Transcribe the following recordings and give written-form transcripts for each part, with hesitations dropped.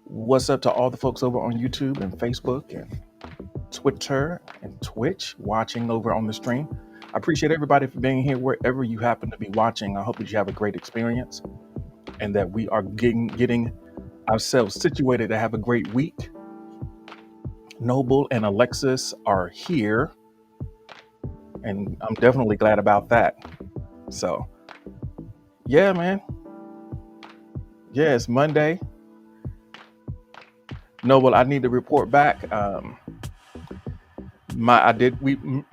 What's up to all the folks over on YouTube and Facebook and Twitter and Twitch watching over on the stream? I appreciate everybody for being here wherever you happen to be watching. I hope that you have a great experience and that we are getting ourselves situated to have a great week. Noble and Alexis are here, and I'm definitely glad about that. So, yeah, man. Yeah, it's Monday. Noble, I need to report back. My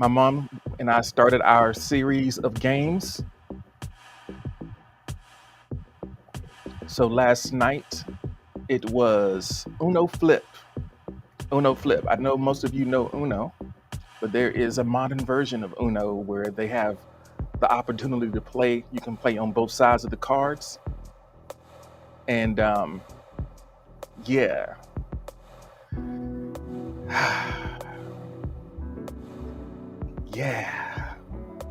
mom and I started our series of games. So last night it was Uno Flip. Uno Flip. I know most of you know Uno, but there is a modern version of Uno where they have the opportunity to play. You can play on both sides of the cards. And yeah. Yeah.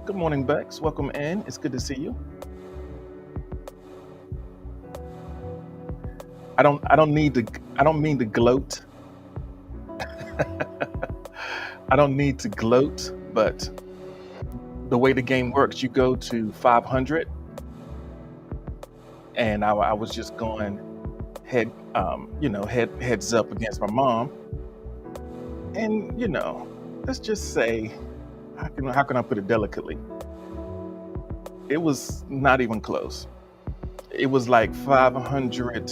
Good morning, Bex. Welcome in. It's good to see you. I don't mean to gloat. I don't need to gloat, but the way the game works, you go to 500, and I was just going heads up against my mom, and let's just say, how can I put it delicately? It was not even close. It was like 500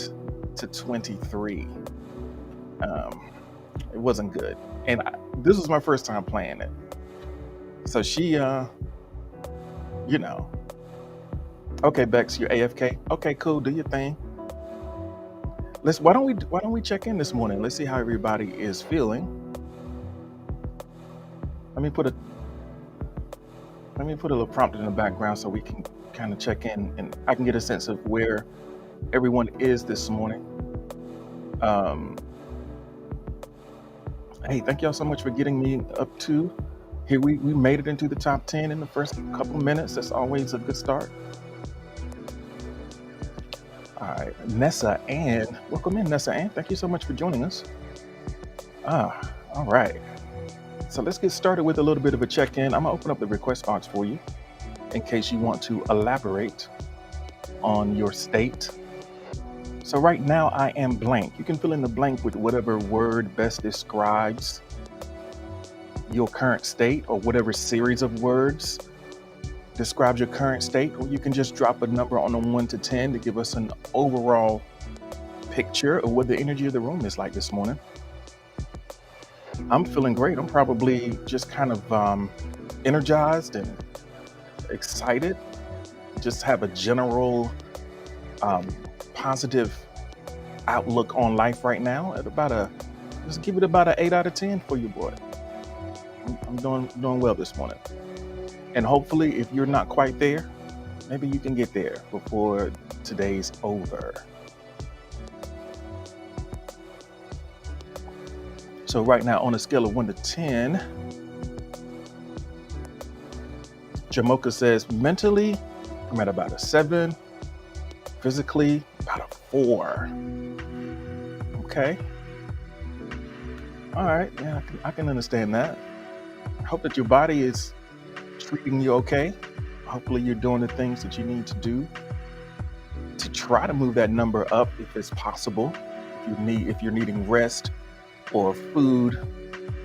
to 23. It wasn't good, and this was my first time playing it. So she, okay, Bex, you're AFK. Okay, cool. Do your thing. Why don't we check in this morning? Let's see how everybody is feeling. Let me put a little prompt in the background so we can kind of check in and I can get a sense of where everyone is this morning. Hey, thank y'all so much for getting me up to here. We made it into the top 10 in the first couple minutes. That's always a good start. All right, Nessa Ann, welcome in, Nessa Ann. Thank you so much for joining us. All right. So let's get started with a little bit of a check-in. I'm gonna open up the request box for you in case you want to elaborate on your state. So right now I am blank. You can fill in the blank with whatever word best describes your current state, or whatever series of words describes your current state, or you can just drop a number on a 1 to 10 to give us an overall picture of what the energy of the room is like this morning. I'm feeling great. I'm probably just kind of energized and excited. Just have a general positive outlook on life right now. Let's give it about an 8 out of 10 for you, boy. I'm doing well this morning. And hopefully, if you're not quite there, maybe you can get there before today's over. So right now, on a scale of 1 to 10, Jamoka says, mentally, I'm at about a 7. Physically, about a 4. Okay. All right. Yeah, I can understand that. I hope that your body is treating you okay. Hopefully you're doing the things that you need to do to try to move that number up if it's possible. If you're needing rest or food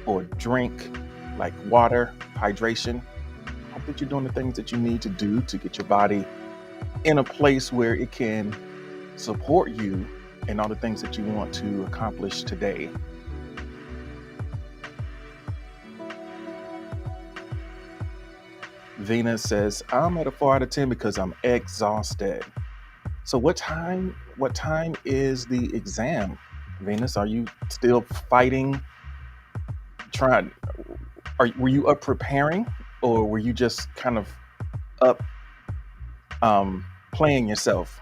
or drink like water, hydration, hope that you're doing the things that you need to do to get your body in a place where it can support you in all the things that you want to accomplish today. Venus says, I'm at a 4 out of 10 because I'm exhausted. So what time is the exam, Venus? Are you still fighting? Were you up preparing, or were you just kind of up playing yourself?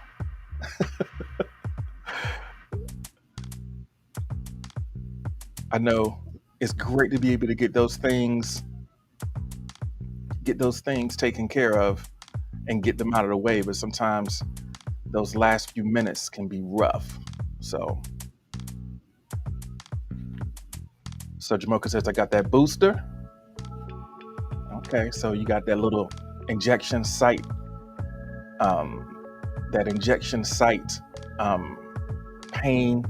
I know it's great to be able to get those things taken care of and get them out of the way, but sometimes those last few minutes can be rough. So, so Jamoka says I got that booster. Okay, so you got that little injection site, um, that injection site um, pain.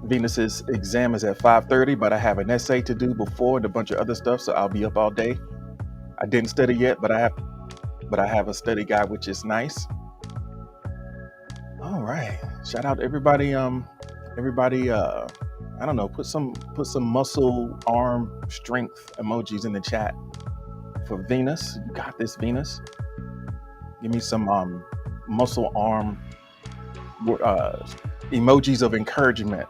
Venus's exam is at 5:30, but I have an essay to do before and a bunch of other stuff, so I'll be up all day. I didn't study yet, but I have a study guide, which is nice. All right. Shout out to everybody. Everybody. I don't know. Put some muscle arm strength emojis in the chat for Venus. You got this, Venus. Give me some muscle arm uh, emojis of encouragement.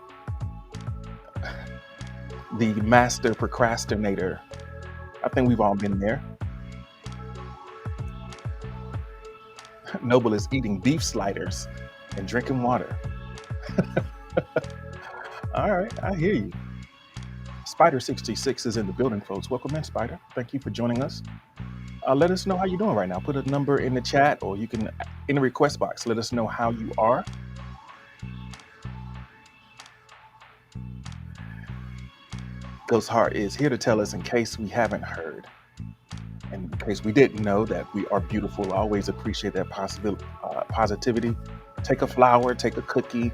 The master procrastinator. I think we've all been there. Noble is eating beef sliders and drinking water. All right, I hear you. Spider66 is in the building, folks. Welcome in, Spider. Thank you for joining us. Let us know how you're doing right now. Put a number in the chat, or you can, in the request box, let us know how you are. Ghost Heart is here to tell us in case we haven't heard. And in case we didn't know that we are beautiful, I always appreciate that positivity. Take a flower, take a cookie.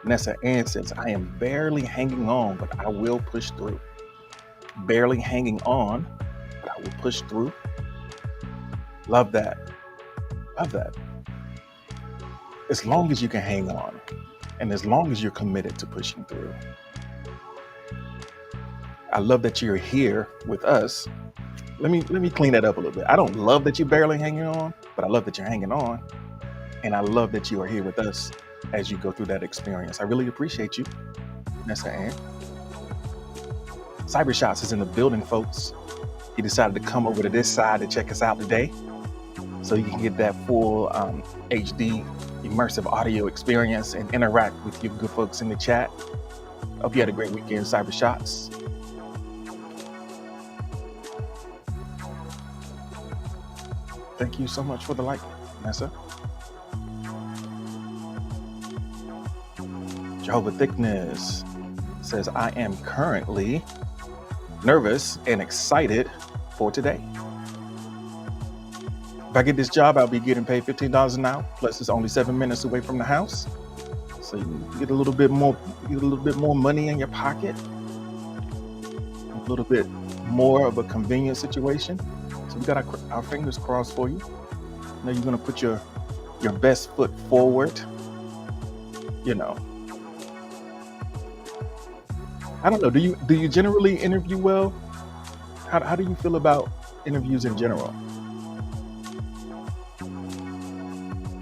Nessa Ann says, I am barely hanging on, but I will push through. Barely hanging on, but I will push through. Love that. Love that. As long as you can hang on, and as long as you're committed to pushing through. I love that you're here with us. Let me clean that up a little bit. I don't love that you're barely hanging on, but I love that you're hanging on. And I love that you are here with us as you go through that experience. I really appreciate you, Nessa Ann. Cybershots is in the building, folks. He decided to come over to this side to check us out today, so you can get that full HD immersive audio experience and interact with you good folks in the chat. Hope you had a great weekend, Cybershots. Thank you so much for the like, Nessa. Jehovah Thickness says, I am currently nervous and excited for today. If I get this job, I'll be getting paid $15 an hour. Plus, it's only 7 minutes away from the house, so you get a little bit more money in your pocket, a little bit more of a convenient situation. So we got our fingers crossed for you. You know, you're gonna put your best foot forward. You know, I don't know. Do you generally interview well? How do you feel about interviews in general?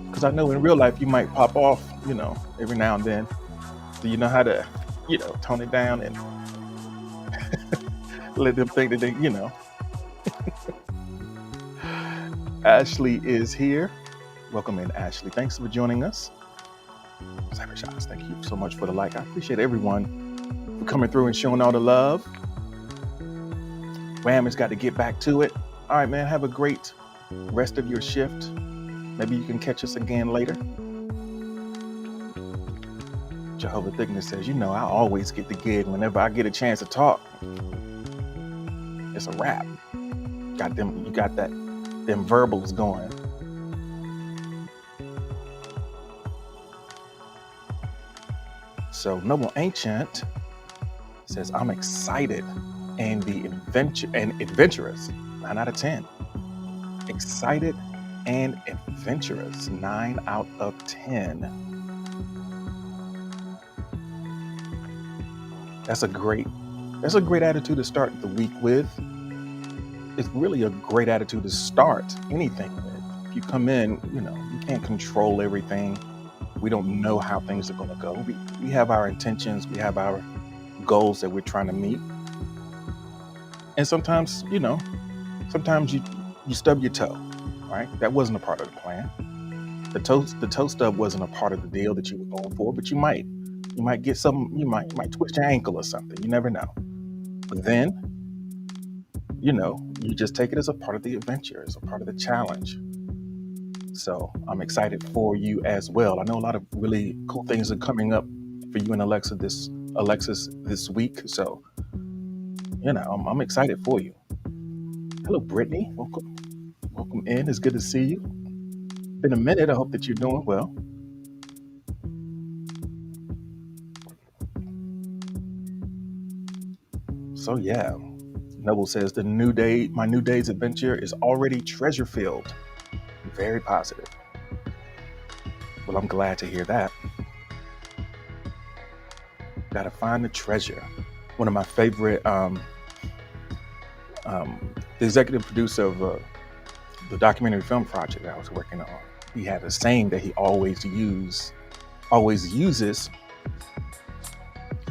Because I know in real life you might pop off, you know, every now and then. Do you know how to, you know, tone it down and let them think that they, you know? Ashley is here. Welcome in, Ashley. Thanks for joining us. Cybershots, thank you so much for the like. I appreciate everyone for coming through and showing all the love. Wham has got to get back to it. All right, man, have a great rest of your shift. Maybe you can catch us again later. Jehovah Thickness says, you know, I always get the gig whenever I get a chance to talk. It's a wrap. You got them verbals going. So Noble Ancient says, I'm excited and adventurous. 9 out of 10. Excited and adventurous. 9 out of 10. That's a great attitude to start the week with. It's really a great attitude to start anything with. If you come in, you know, you can't control everything. We don't know how things are going to go. We have our intentions. We have our goals that we're trying to meet. And sometimes, you know, you stub your toe, right? That wasn't a part of the plan. The toe stub wasn't a part of the deal that you were going for, but you might get something, you might twist your ankle or something. You never know. But then, you know, you just take it as a part of the adventure, as a part of the challenge. So I'm excited for you as well. I know a lot of really cool things are coming up for you and Alexis this week. So I'm excited for you. Hello, Brittany. Welcome in. It's good to see you. Been a minute. I hope that you're doing well. So yeah, Noble says my new day's adventure is already treasure filled. Very positive. Well, I'm glad to hear that. Gotta find the treasure. One of my favorite, the executive producer of the documentary film project I was working on. He had a saying that he always uses.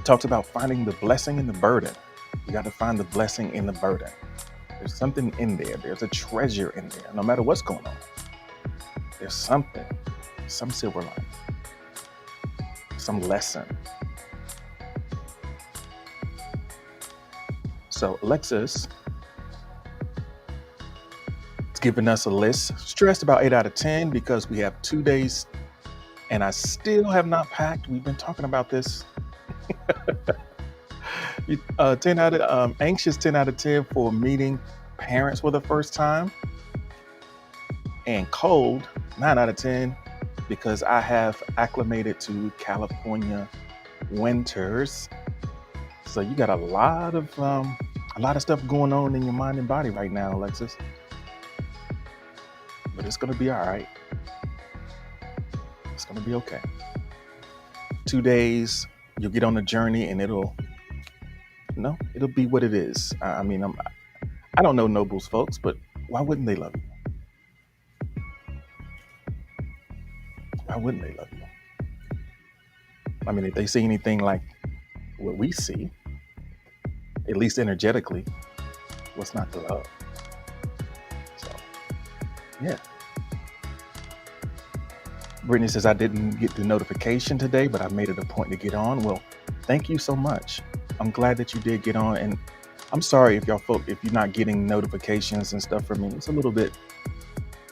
Talks about finding the blessing in the burden. You got to find the blessing in the burden. There's something in there. There's a treasure in there. No matter what's going on, there's something, some silver lining, some lesson. So Alexis is giving us a list. Stressed about 8 out of 10 because we have 2 days and I still have not packed. We've been talking about this. 10 out of 10 for meeting parents for the first time, and cold 9 out of 10 because I have acclimated to California winters. So you got a lot of stuff going on in your mind and body right now, Alexis. But it's gonna be all right. It's gonna be okay. 2 days, you'll get on the journey, and it'll be what it is. I mean, I don't know Noble's folks, but why wouldn't they love you? Why wouldn't they love you? I mean, if they see anything like what we see, at least energetically, what's not to love? So, yeah. Brittany says, I didn't get the notification today, but I made it a point to get on. Well, thank you so much. I'm glad that you did get on, and I'm sorry if you're not getting notifications and stuff from me. It's a little bit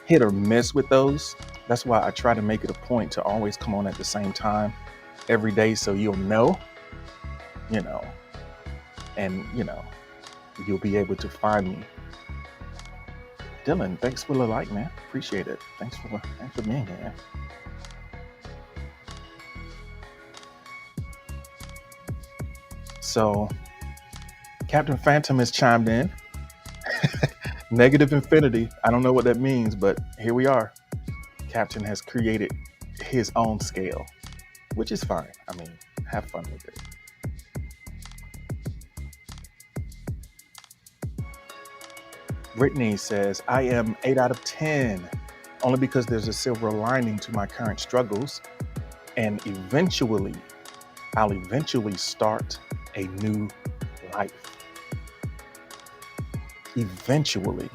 hit or miss with those. That's why I try to make it a point to always come on at the same time every day, so you'll know, and you'll be able to find me. Dylan, thanks for the like, man. Appreciate it. Thanks for being here. So Captain Phantom has chimed in. Negative infinity. I don't know what that means, but here we are. Captain has created his own scale, which is fine. I mean, have fun with it. Brittany says, I am 8 out of 10, only because there's a silver lining to my current struggles, and I'll eventually start a new life. Eventually.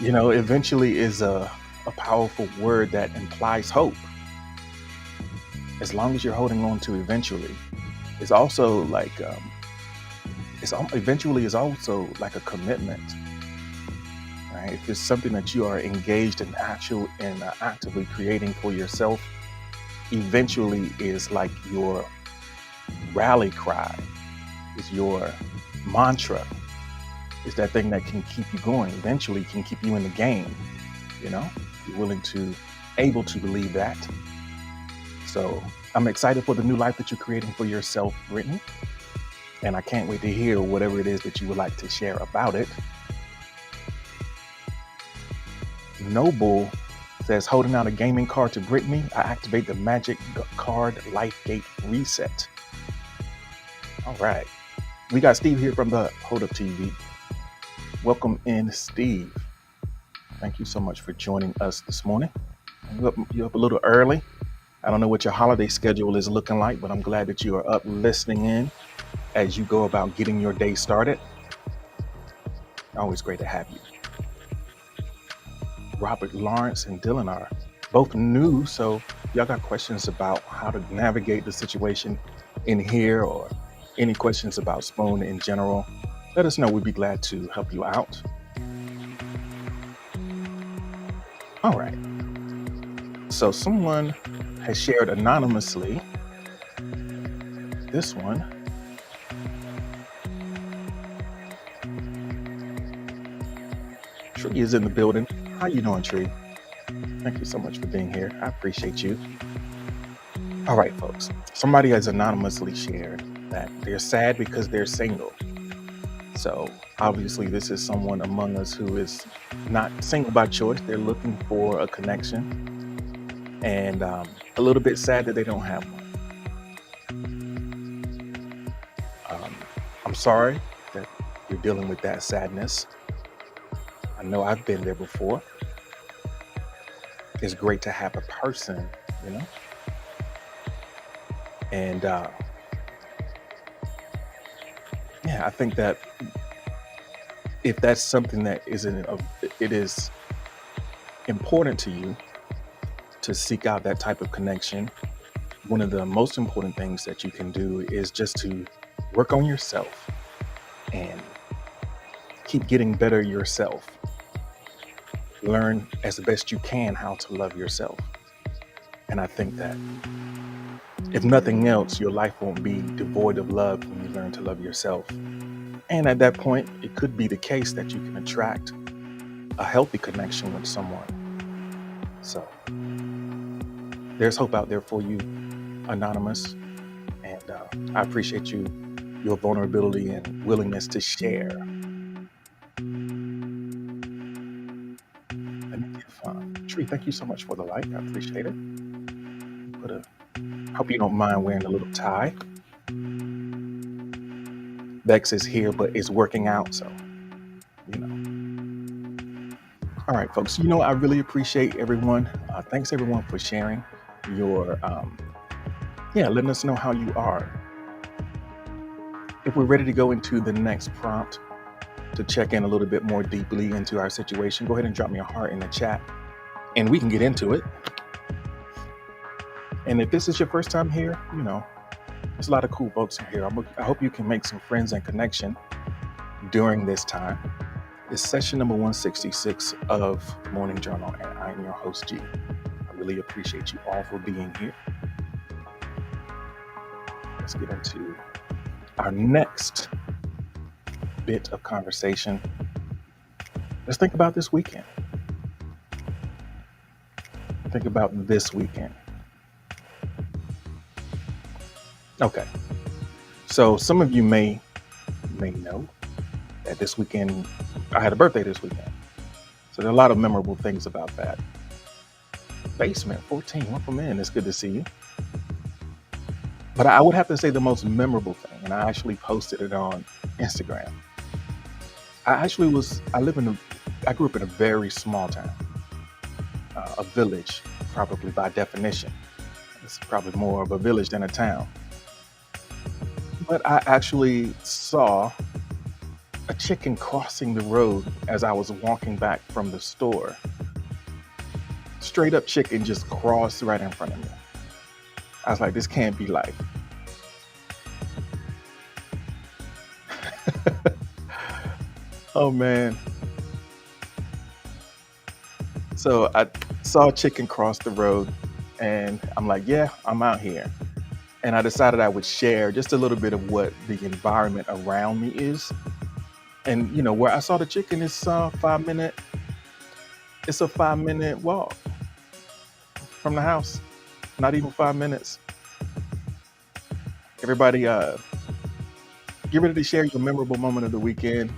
Eventually is a powerful word that implies hope. As long as you're holding on to eventually, it's also like eventually is also like a commitment, right? If it's something that you are engaged in actively creating for yourself, eventually is like your rally cry, is your mantra, is that thing that can keep you going, eventually can keep you in the game. You're able to believe that. So I'm excited for the new life that you're creating for yourself, Brittany. And I can't wait to hear whatever it is that you would like to share about it. Noble says, holding out a gaming card to Brittany, I activate the magic card life gate reset. All right. We got Steve here from the Hold Up TV. Welcome in, Steve. Thank you so much for joining us this morning. You're up a little early. I don't know what your holiday schedule is looking like, but I'm glad that you are up listening in as you go about getting your day started. Always great to have you. Robert, Lawrence, and Dylan are both new, so y'all got questions about how to navigate the situation in here, or any questions about Spoon in general, let us know. We'd be glad to help you out. All right. So someone has shared anonymously. This one, Tree is in the building. How you doing, Tree? Thank you so much for being here. I appreciate you. All right, folks. Somebody has anonymously shared that they're sad because they're single. So obviously, this is someone among us who is not single by choice. They're looking for a connection and a little bit sad that they don't have one. Um, I'm sorry that you're dealing with that sadness. I know I've been there before. It's great to have a person, you know, and yeah, I think that if that's something that isn't, it is important to you to seek out that type of connection. One of the most important things that you can do is just to work on yourself and keep getting better yourself. Learn as best you can how to love yourself. And I think that if nothing else, your life won't be devoid of love when you learn to love yourself. And at that point, it could be the case that you can attract a healthy connection with someone. So there's hope out there for you, Anonymous. And I appreciate your vulnerability and willingness to share. Let me give Tree, thank you so much for the like. I appreciate it. Hope you don't mind wearing a little tie. Vex is here, but is working out, so you know. All right, folks. I really appreciate everyone. Thanks everyone for sharing your letting us know how you are. If we're ready to go into the next prompt to check in a little bit more deeply into our situation, go ahead and drop me a heart in the chat and we can get into it. And if this is your first time here, there's a lot of cool folks in here. I hope you can make some friends and connection during this time. It's session number 166 of Morning Journal, and I'm your host, G. I really appreciate you all for being here. Let's get into our next bit of conversation. Let's think about this weekend. Think about this weekend. Okay. So some of you may know that this weekend, I had a birthday this weekend. So there are a lot of memorable things about that. Basement 14, welcome in. It's good to see you. But I would have to say the most memorable thing, and I actually posted it on Instagram. I grew up in a very small town, a village, probably by definition. It's probably more of a village than a town. But I actually saw a chicken crossing the road as I was walking back from the store. Straight up chicken just crossed right in front of me. I was like, this can't be life. Oh man. So I saw a chicken cross the road and I'm like, yeah, I'm out here. And I decided I would share just a little bit of what the environment around me is. And where I saw the chicken is a 5-minute walk from the house. Not even 5 minutes. Everybody get ready to share your memorable moment of the weekend.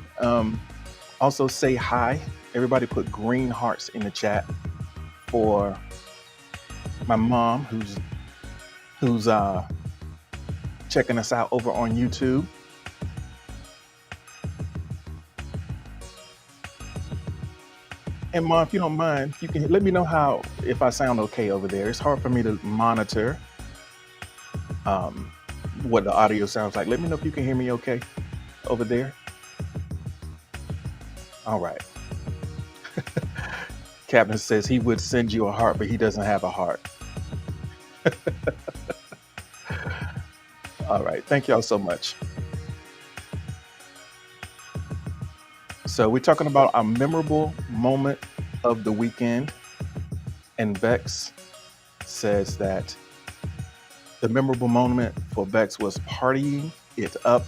Also say hi. Everybody put green hearts in the chat for my mom who's checking us out over on YouTube. And Mom, if you don't mind, you can let me know if I sound okay over there. It's hard for me to monitor what the audio sounds like. Let me know if you can hear me okay over there. All right. Captain says he would send you a heart, but he doesn't have a heart. All right. Thank y'all so much. So we're talking about a memorable moment of the weekend, and Bex says that the memorable moment for Bex was partying it up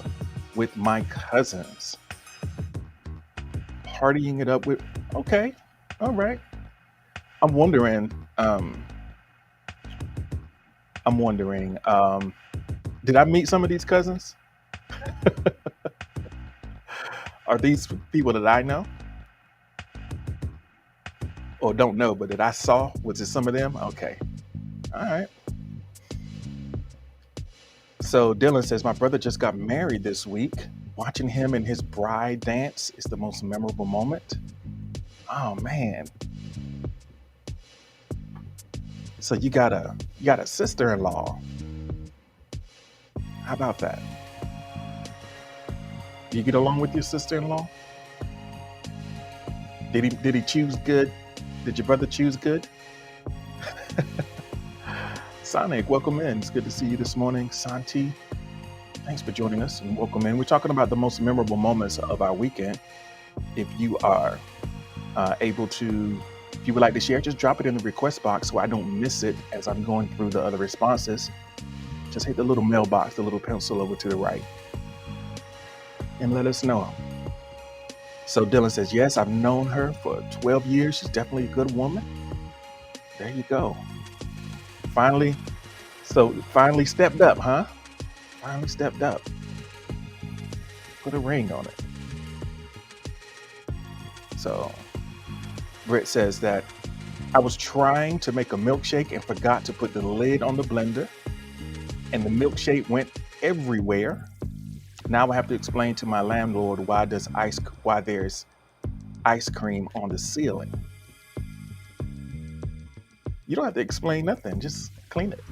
with my cousins. Partying it up with, okay, all right. I'm wondering, um, I'm wondering, did I meet some of these cousins? Are these people that I know or don't know, but that I saw? Was it some of them? Okay, all right. So Dylan says, my brother just got married this week. Watching him and his bride dance is the most memorable moment. Oh man. So you got a sister-in-law. How about that? Do you get along with your sister-in-law? Did he choose good? Did your brother choose good? Sonic, welcome in. It's good to see you this morning. Santi, thanks for joining us and welcome in. We're talking about the most memorable moments of our weekend. If you are able to, if you would like to share, just drop it in the request box so I don't miss it as I'm going through the other responses. Just hit the little mailbox, the little pencil over to the right, and let us know. So Dylan says, yes, I've known her for 12 years. She's definitely a good woman. There you go. Finally, so finally stepped up, huh? Finally stepped up. Put a ring on it. So Britt says that I was trying to make a milkshake and forgot to put the lid on the blender, and the milkshake went everywhere. Now I have to explain to my landlord why there's ice cream on the ceiling. You don't have to explain nothing, just clean it.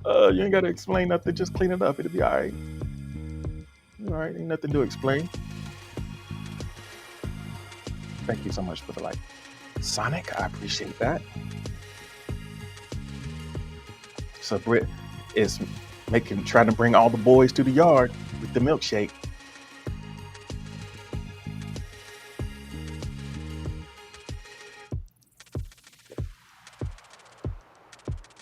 You ain't got to explain nothing, just clean it up. It'll be all right. All right, ain't nothing to explain. Thank you so much for the like. Sonic, I appreciate that. So Britt is trying to bring all the boys to the yard with the milkshake.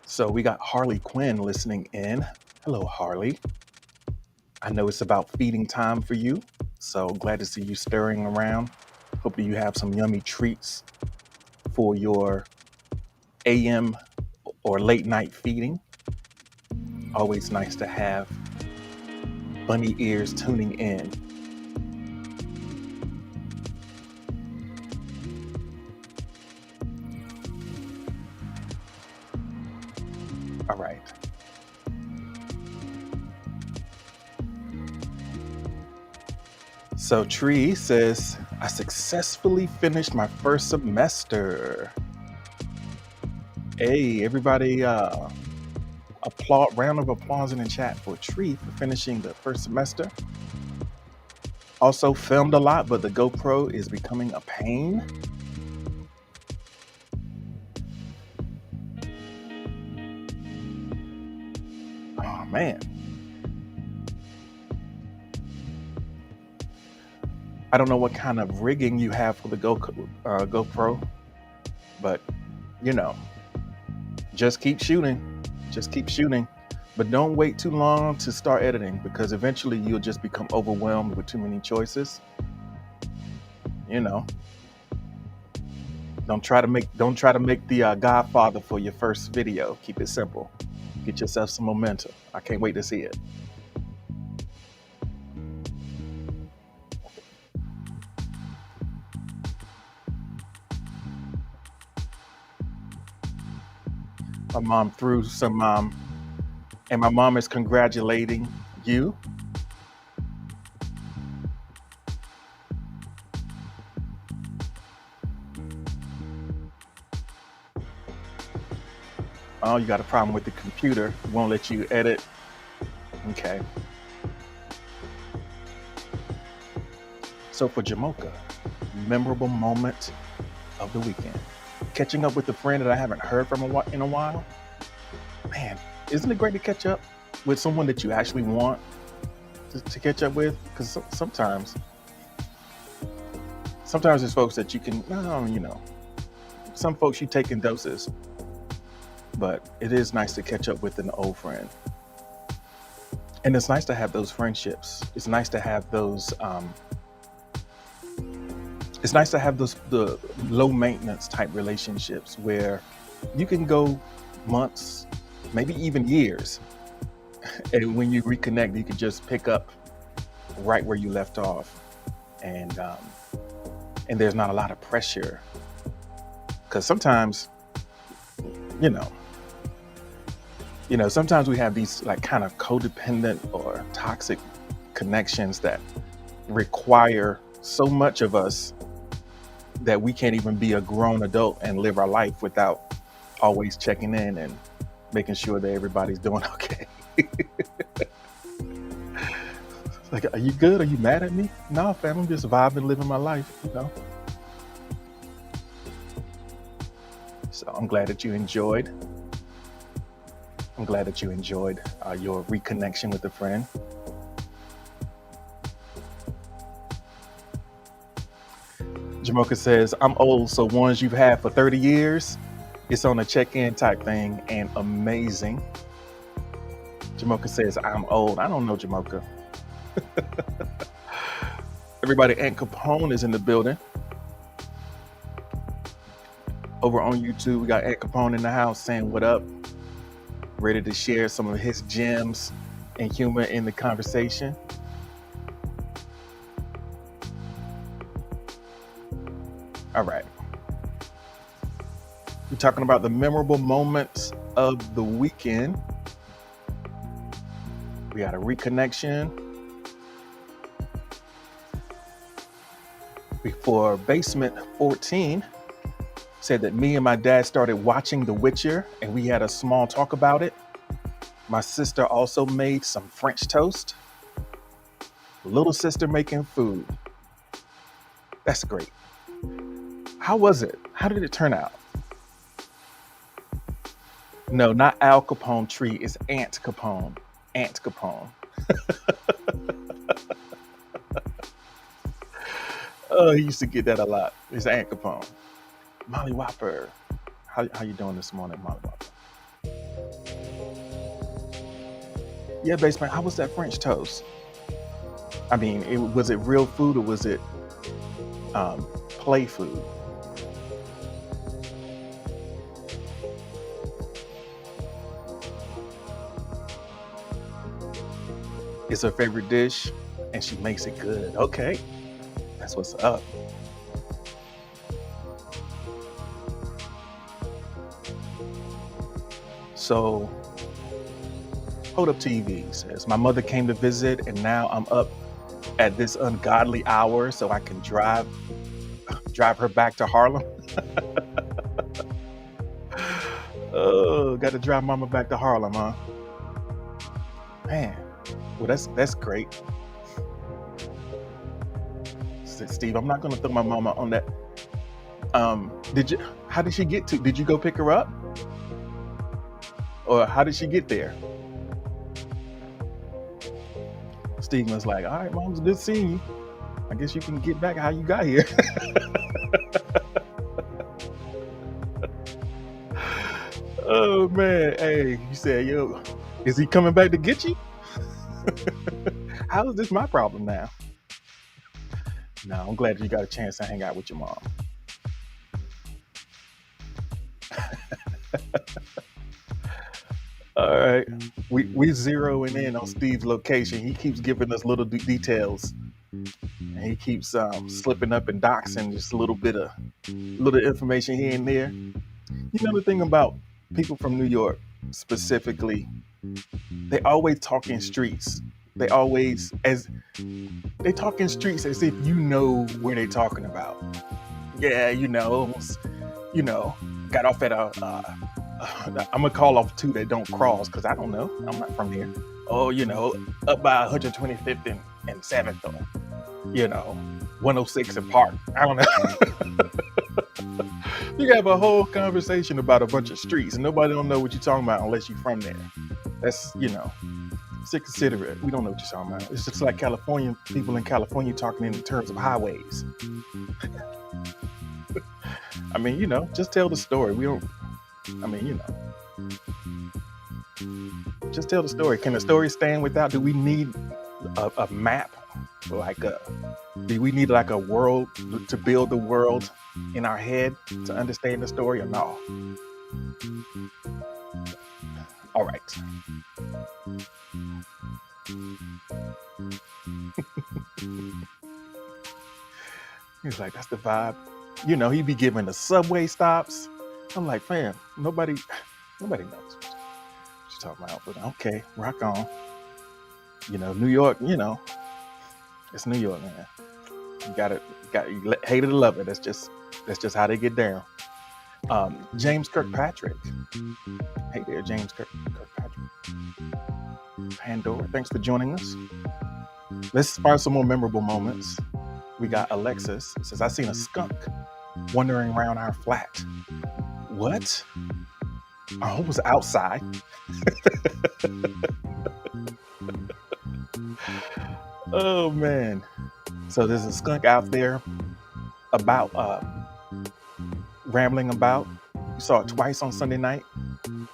So we got Harley Quinn listening in. Hello, Harley. I know it's about feeding time for you, so glad to see you stirring around. Hopefully you have some yummy treats for your AM or late night feeding. Always nice to have bunny ears tuning in. All right. So Tree says, I successfully finished my first semester. Hey, everybody, round of applause in the chat for Tree for finishing the first semester. Also filmed a lot, but the GoPro is becoming a pain. Oh man. I don't know what kind of rigging you have for the GoPro, but you know, just keep shooting. Just keep shooting. But don't wait too long to start editing, because eventually you'll just become overwhelmed with too many choices. You know, don't try to make the Godfather for your first video. Keep it simple. Get yourself some momentum. I can't wait to see it. My mom threw some, and my mom is congratulating you. Oh, you got a problem with the computer. It won't let you edit. Okay. So for Jamocha, memorable moment of the weekend. Catching up with a friend that I haven't heard from in a while. Man, isn't it great to catch up with someone that you actually want to catch up with? Because sometimes there's folks that you can, some folks you take in doses, but it is nice to catch up with an old friend. And it's nice to have those friendships. It's nice to have those, the low maintenance type relationships where you can go months, maybe even years. And when you reconnect, you can just pick up right where you left off. And, um, and there's not a lot of pressure because sometimes, you know, sometimes we have these like kind of codependent or toxic connections that require so much of us that we can't even be a grown adult and live our life without always checking in and making sure that everybody's doing okay. Like, are you good? Are you mad at me? No, fam, I'm just vibing, living my life. So I'm glad that you enjoyed. I'm glad that you enjoyed your reconnection with a friend. Jamoka says, I'm old, so ones you've had for 30 years, it's on a check-in type thing and amazing. Jamoka says, I'm old. I don't know, Jamoka. Everybody, Aunt Capone is in the building. Over on YouTube, we got Aunt Capone in the house saying what up, ready to share some of his gems and humor in the conversation. All right. We're talking about the memorable moments of the weekend. We got a reconnection. Before Basement 14 said that me and my dad started watching The Witcher and we had a small talk about it. My sister also made some French toast. Little sister making food. That's great. How was it? How did it turn out? No, not Al Capone tree. It's Aunt Capone. Aunt Capone. Oh, he used to get that a lot. It's Aunt Capone. Molly Whopper. How you doing this morning, Molly Whopper? Yeah, basement. How was that French toast? I mean, was it real food or was it play food? It's her favorite dish and she makes it good. Okay, that's what's up. So, Hold Up TV says, my mother came to visit and now I'm up at this ungodly hour so I can drive her back to Harlem. Oh, got to drive mama back to Harlem, huh? Man, well that's great. Steve, I'm not gonna throw my mama on that. How did she get to? Did you go pick her up? Or how did she get there? Steve was like, all right, mom, it's good seeing you. I guess you can get back how you got here. Oh man, hey, you said, yo, is he coming back to get you? How is this my problem now? No, I'm glad you got a chance to hang out with your mom. All right, we zeroing in on Steve's location. He keeps giving us little details, and he keeps slipping up and doxing just a little information here and there. You know the thing about people from New York specifically, they always talk in streets. They talk in streets as if you know where they're talking about. Yeah, got off at I'm gonna call off two that don't cross because I don't know. I'm not from here. Oh, up by 125th and 7th, or 106 and Park. I don't know. You have a whole conversation about a bunch of streets and nobody don't know what you're talking about unless you're from there. That's Just consider it. We don't know what you're talking about. It's just like California people in California talking in terms of highways. I mean, just tell the story. We don't. I mean, just tell the story. Can the story stand without? Do we need a map? Like do we need like a world to build the world in our head to understand the story or no? All right. He's like, that's the vibe. He'd be giving the subway stops. I'm like, fam, nobody knows what you're talking about. But okay, rock on. New York, it's New York, man. You hate it or love it. That's just how they get down. James Kirkpatrick. Hey there, James Kirkpatrick. Pandora, thanks for joining us. Let's find some more memorable moments. We got Alexis. It says, I seen a skunk wandering around our flat. What? Our home was outside. Oh man. So there's a skunk out there about rambling about. We saw it twice on Sunday night,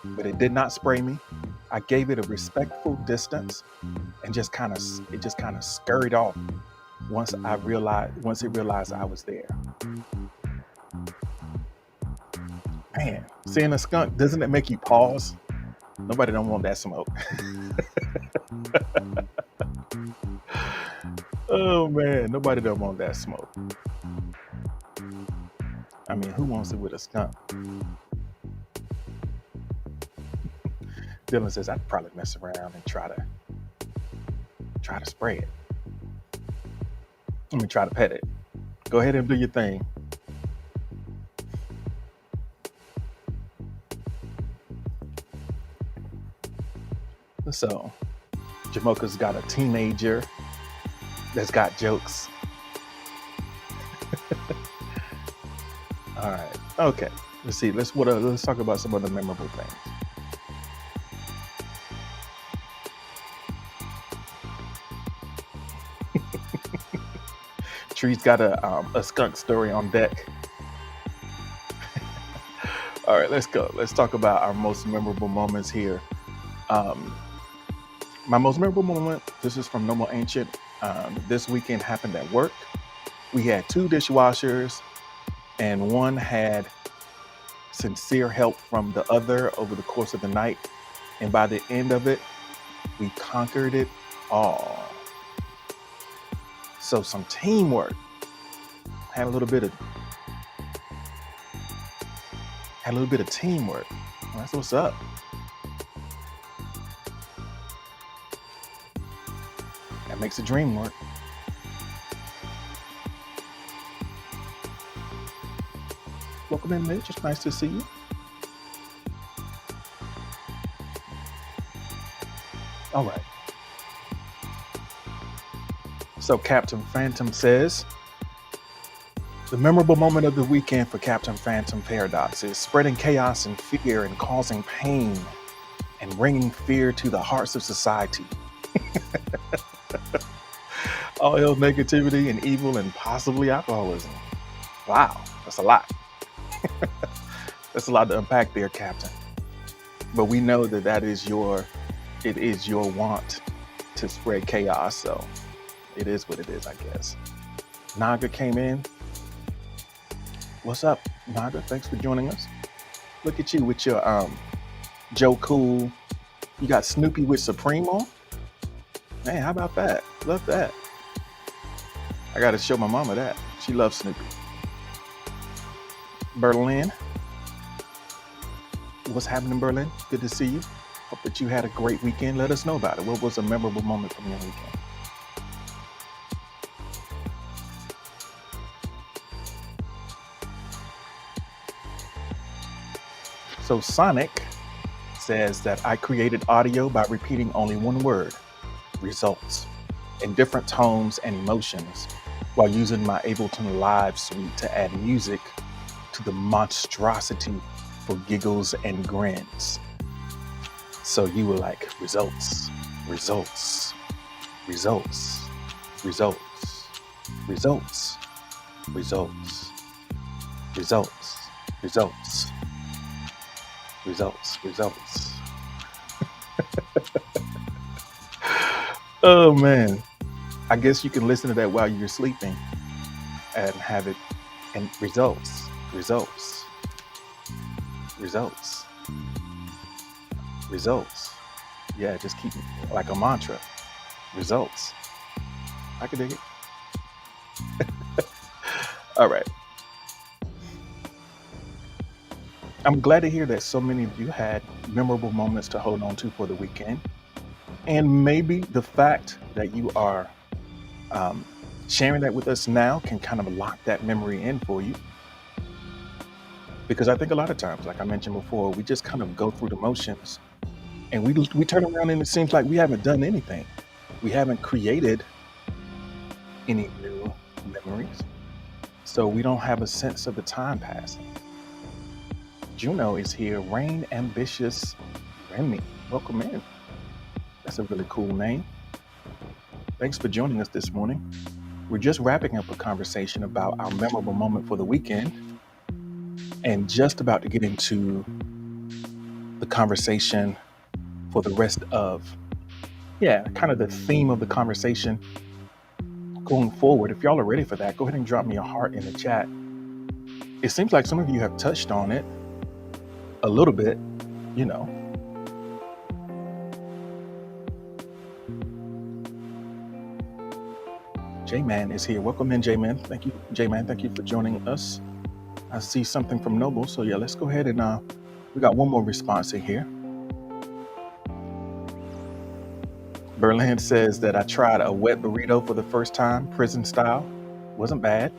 but it did not spray me. I gave it a respectful distance and it just kind of scurried off once it realized I was there. Man, seeing a skunk, doesn't it make you pause? Nobody don't want that smoke. Oh man, nobody don't want that smoke. I mean, who wants it with a skunk? Dylan says, I'd probably mess around and try to spray it. Let me try to pet it. Go ahead and do your thing. So, Jamocha's got a teenager that's got jokes. All right. Okay. Let's see. Let's talk about some of the memorable things. Tree's got a skunk story on deck. All right, let's go. Let's talk about our most memorable moments here. My most memorable moment, this is from Normal Ancient. This weekend happened at work. We had 2 dishwashers and one had sincere help from the other over the course of the night. And by the end of it, we conquered it all. So some teamwork. Had a little bit of teamwork. Well, that's what's up. That makes the dream work. Welcome in, Mitch. It's nice to see you. All right. So Captain Phantom says, the memorable moment of the weekend for Captain Phantom Paradox is spreading chaos and fear and causing pain and bringing fear to the hearts of society. All hell, negativity and evil and possibly alcoholism. Wow, that's a lot. That's a lot to unpack there, Captain. But we know that it is your want to spread chaos, so it is what it is, I guess. Naga came in. What's up, Naga? Thanks for joining us. Look at you with your Joe Cool. You got Snoopy with Supreme on? Man, how about that? Love that. I gotta show my mama that. She loves Snoopy. Berlin. What's happening, Berlin? Good to see you. Hope that you had a great weekend. Let us know about it. What was a memorable moment from your weekend? So Sonic says that I created audio by repeating only one word, results, in different tones and emotions, while using my Ableton Live suite to add music to the monstrosity for giggles and grins. So you were like, results, Results, results, results, results, results, results, results, results, results. Oh man. I guess you can listen to that while you're sleeping and have it and results, results, results, results. Yeah, just keep like a mantra. Results. I can dig it. All right. I'm glad to hear that so many of you had memorable moments to hold on to for the weekend. And maybe the fact that you are um, sharing that with us now can kind of lock that memory in for you. Because I think a lot of times, like I mentioned before, we just kind of go through the motions and we turn around and it seems like we haven't done anything. We haven't created any new memories. So we don't have a sense of the time passing. Juno is here, Rain Ambitious Remy. Welcome in. That's a really cool name. Thanks for joining us this morning. We're just wrapping up a conversation about our memorable moment for the weekend and just about to get into the conversation for the rest of, yeah, kind of the theme of the conversation going forward. If y'all are ready for that, go ahead and drop me a heart in the chat. It seems like some of you have touched on it a little bit, you know. J-Man is here. Welcome in, J-Man. Thank you, J-Man. Thank you for joining us. I see something from Noble. So yeah, let's go ahead and we got one more response in here. Berlin says that I tried a wet burrito for the first time, prison style. Wasn't bad.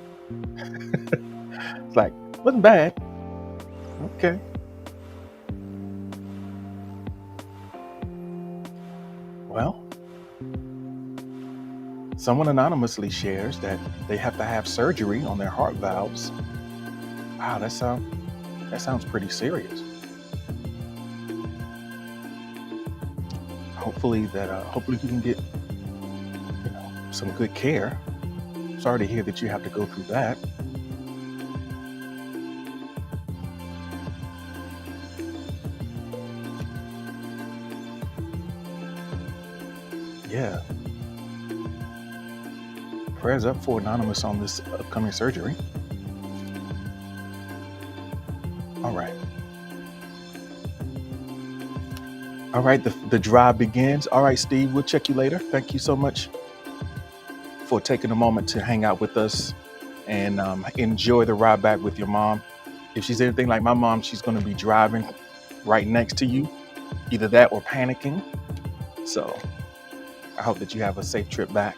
It's like, wasn't bad. Okay. Well, someone anonymously shares that they have to have surgery on their heart valves. Wow, that sounds pretty serious. Hopefully you can get, you know, some good care. Sorry to hear that you have to go through that. Yeah. Prayers up for Anonymous on this upcoming surgery. All right. All right, the drive begins. All right, Steve, we'll check you later. Thank you so much for taking a moment to hang out with us and enjoy the ride back with your mom. If she's anything like my mom, she's going to be driving right next to you, either that or panicking. So I hope that you have a safe trip back.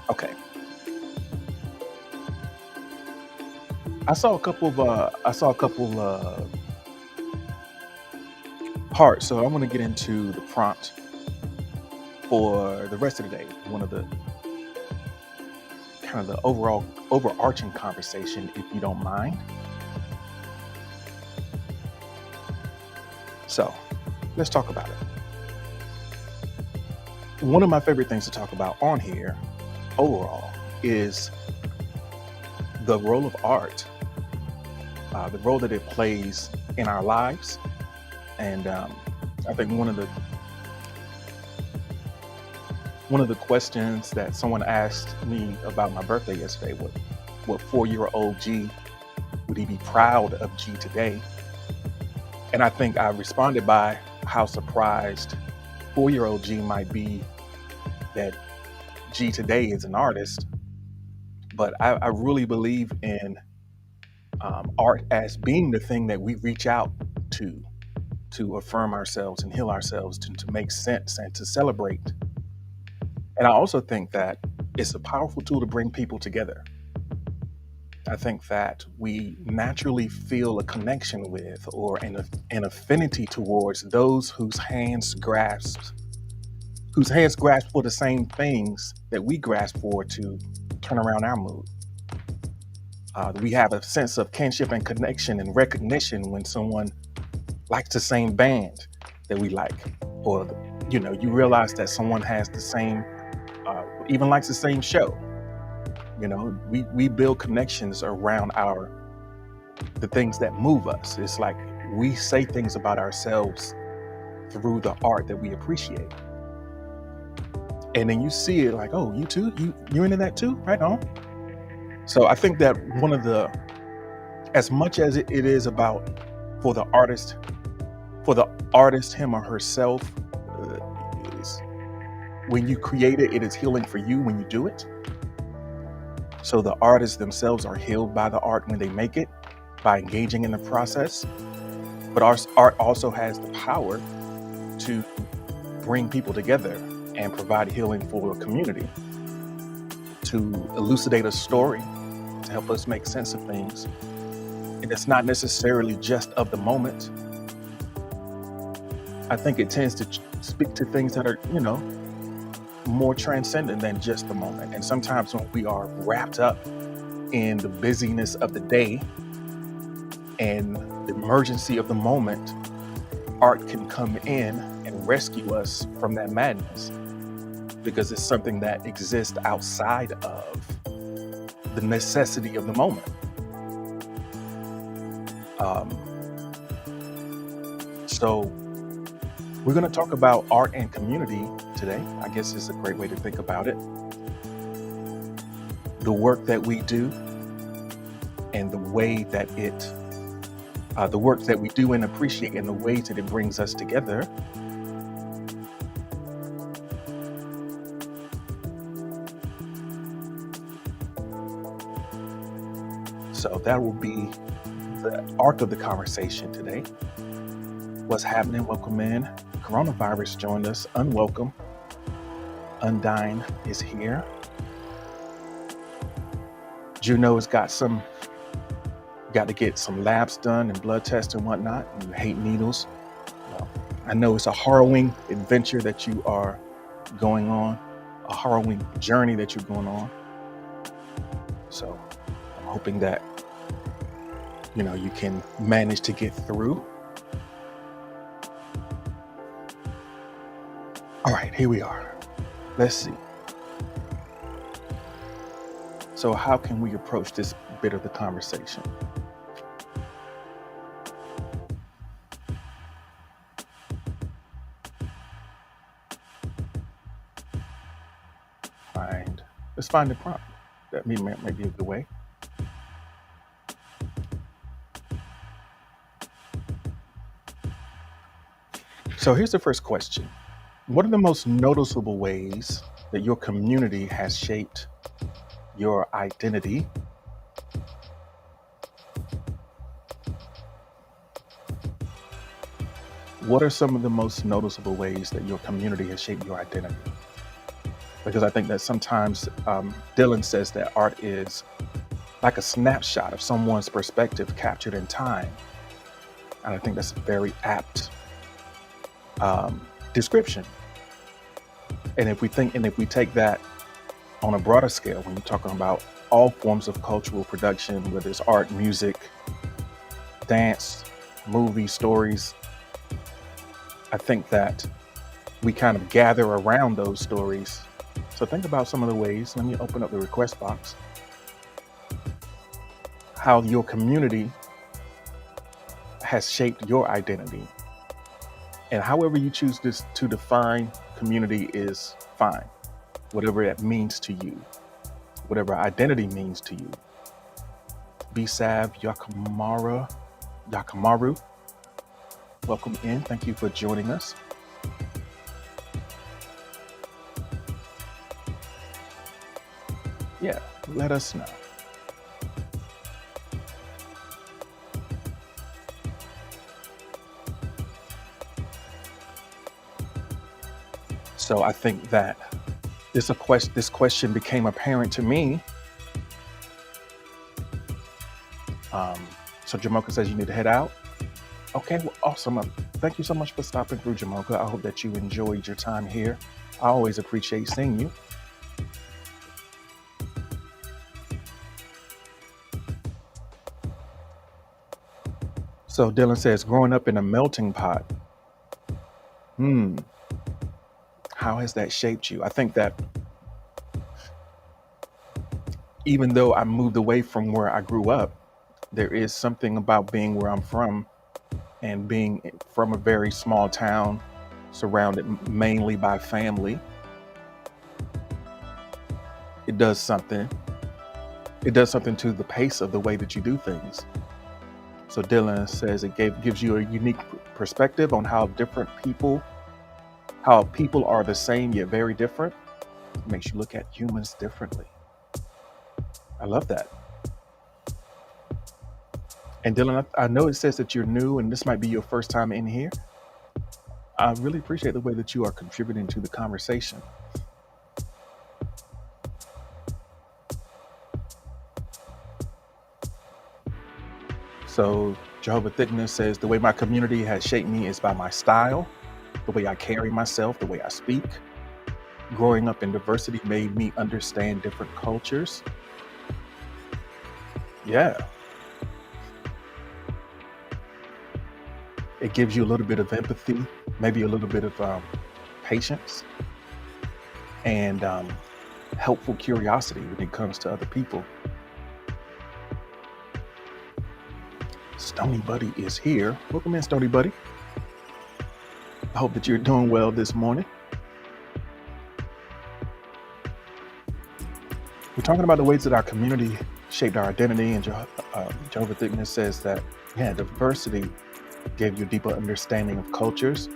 Okay. I saw a couple parts, so I want to get into the prompt for the rest of the day. One of the kind of the overarching conversation, if you don't mind. So let's talk about it. One of my favorite things to talk about on here overall is the role of art, the role that it plays in our lives. And I think one of the questions that someone asked me about my birthday yesterday, what 4-year-old G would he be proud of G today? And I think I responded by how surprised 4-year-old G might be that G today is an artist. But I really believe in art as being the thing that we reach out to affirm ourselves and heal ourselves, to make sense and to celebrate. And I also think that it's a powerful tool to bring people together. I think that we naturally feel a connection with or an affinity towards those whose hands grasp for the same things that we grasp for to turn around our mood. We have a sense of kinship and connection and recognition when someone likes the same band, that we like, or you realize that someone has the same, even likes the same show. We build connections around the things that move us. It's like we say things about ourselves through the art that we appreciate, and then you see it like, oh, you too, you're into that too, right on. So I think that one of the, as much as it is about for the artist, him or herself, is when you create it, it is healing for you when you do it. So the artists themselves are healed by the art when they make it, by engaging in the process. But our art also has the power to bring people together and provide healing for a community, to elucidate a story, to help us make sense of things. And it's not necessarily just of the moment. I think it tends to speak to things that are, more transcendent than just the moment. And sometimes when we are wrapped up in the busyness of the day and the emergency of the moment, art can come in and rescue us from that madness, because it's something that exists outside of the necessity of the moment. So we're going to talk about art and community today. I guess it's a great way to think about it. The work that we do and the way that the work that we do and appreciate and the ways that it brings us together. So that will be the arc of the conversation today. What's happening? Welcome in. Coronavirus joined us. Unwelcome. Undyne is here. Juno has got to get some labs done and blood tests and whatnot. And you hate needles. Well, I know it's a harrowing adventure that you are going on, a harrowing journey that you're going on. So I'm hoping that, you can manage to get through. All right, here we are. Let's see. So how can we approach this bit of the conversation? Let's find the prompt. That might be a good way. So here's the first question. What are the most noticeable ways that your community has shaped your identity? What are some of the most noticeable ways that your community has shaped your identity? Because I think that sometimes Dylan says that art is like a snapshot of someone's perspective captured in time. And I think that's a very apt description. And if we take that on a broader scale, when you're talking about all forms of cultural production, whether it's art, music, dance, movies, stories, I think that we kind of gather around those stories. So think about some of the ways. Let me open up the request box. How your community has shaped your identity. And however you choose to define community is fine. Whatever that means to you, whatever identity means to you. Bisav Yakamaru, welcome in. Thank you for joining us. Yeah, let us know. So I think that this question became apparent to me. So Jamoka says you need to head out. Okay, well, awesome. Thank you so much for stopping through, Jamoka. I hope that you enjoyed your time here. I always appreciate seeing you. So Dylan says, growing up in a melting pot Hmm. How has that shaped you? I think that even though I moved away from where I grew up, there is something about being where I'm from and being from a very small town surrounded mainly by family. It does something. It does something to the pace of the way that you do things. So Dylan says gives you a unique perspective on how people are the same yet very different. It makes you look at humans differently. I love that. And Dylan, I know it says that you're new and this might be your first time in here. I really appreciate the way that you are contributing to the conversation. So Jehovah Thickness says the way my community has shaped me is by my style, the way I carry myself, the way I speak. Growing up in diversity made me understand different cultures. Yeah, it gives you a little bit of empathy, maybe a little bit of patience, and helpful curiosity when it comes to other people. Stony Buddy is here. Welcome in, Stony Buddy. I hope that you're doing well this morning. We're talking about the ways that our community shaped our identity, and Jehovah Thickness says that, yeah, diversity gave you a deeper understanding of cultures.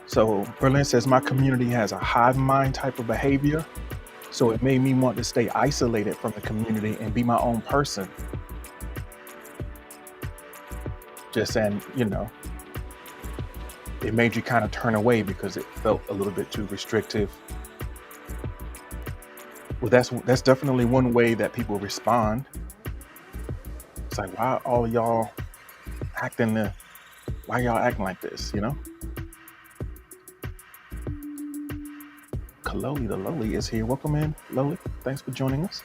So Berlin says, my community has a hive mind type of behavior, so it made me want to stay isolated from the community and be my own person. Just saying, it made you kind of turn away because it felt a little bit too restrictive. Well, that's definitely one way that people respond. It's like, why y'all acting like this, Kaloli the Lowly is here. Welcome in, Lowly. Thanks for joining us.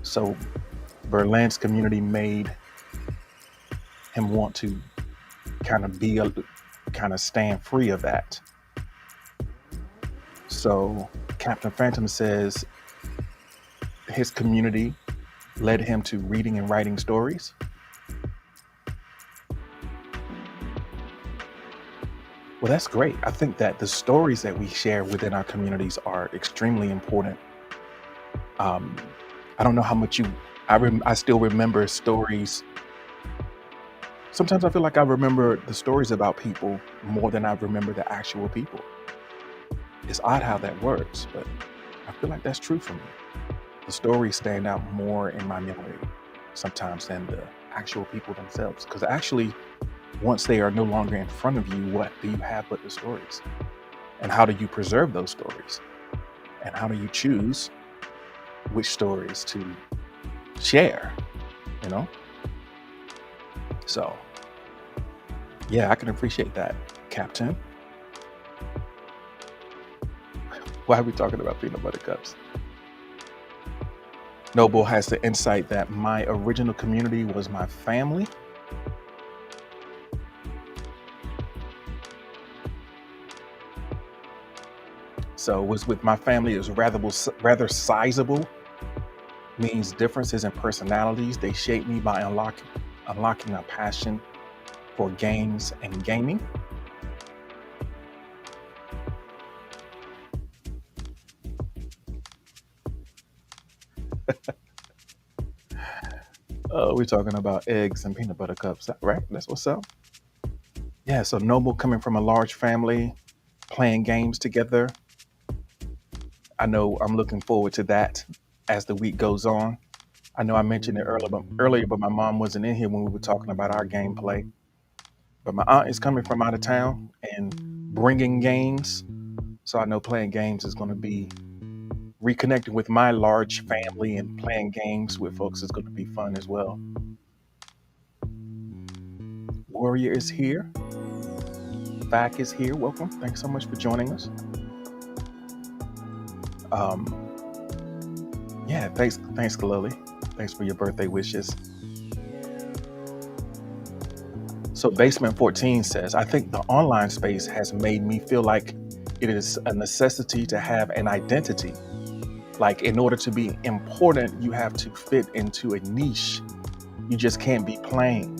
So Berlin's community made him want to kind of stand free of that. So Captain Phantom says his community led him to reading and writing stories. Well, that's great. I think that the stories that we share within our communities are extremely important. I don't know how much I still remember stories. Sometimes I feel like I remember the stories about people more than I remember the actual people. It's odd how that works, but I feel like that's true for me. The stories stand out more in my memory sometimes than the actual people themselves. Because actually, once they are no longer in front of you, what do you have but the stories? And how do you preserve those stories? And how do you choose which stories to share, So, yeah, I can appreciate that, Captain. Why are we talking about peanut butter cups? Noble has the insight that my original community was my family. So was with my family is rather sizable, means differences in personalities. They shape me by unlocking a passion for games and gaming. We're talking about eggs and peanut butter cups, right? That's what's up. Yeah, so Noble coming from a large family, playing games together. I know I'm looking forward to that as the week goes on. I know I mentioned it earlier, but my mom wasn't in here when we were talking about our gameplay. But my aunt is coming from out of town and bringing games. So I know playing games is going to be reconnecting with my large family, and playing games with folks is going to be fun as well. Warrior is here. Fack is here. Welcome. Thanks so much for joining us. Um, yeah, thanks, Kalali. Thanks for your birthday wishes. So Basement 14 says, I think the online space has made me feel like it is a necessity to have an identity. Like in order to be important, you have to fit into a niche. You just can't be plain.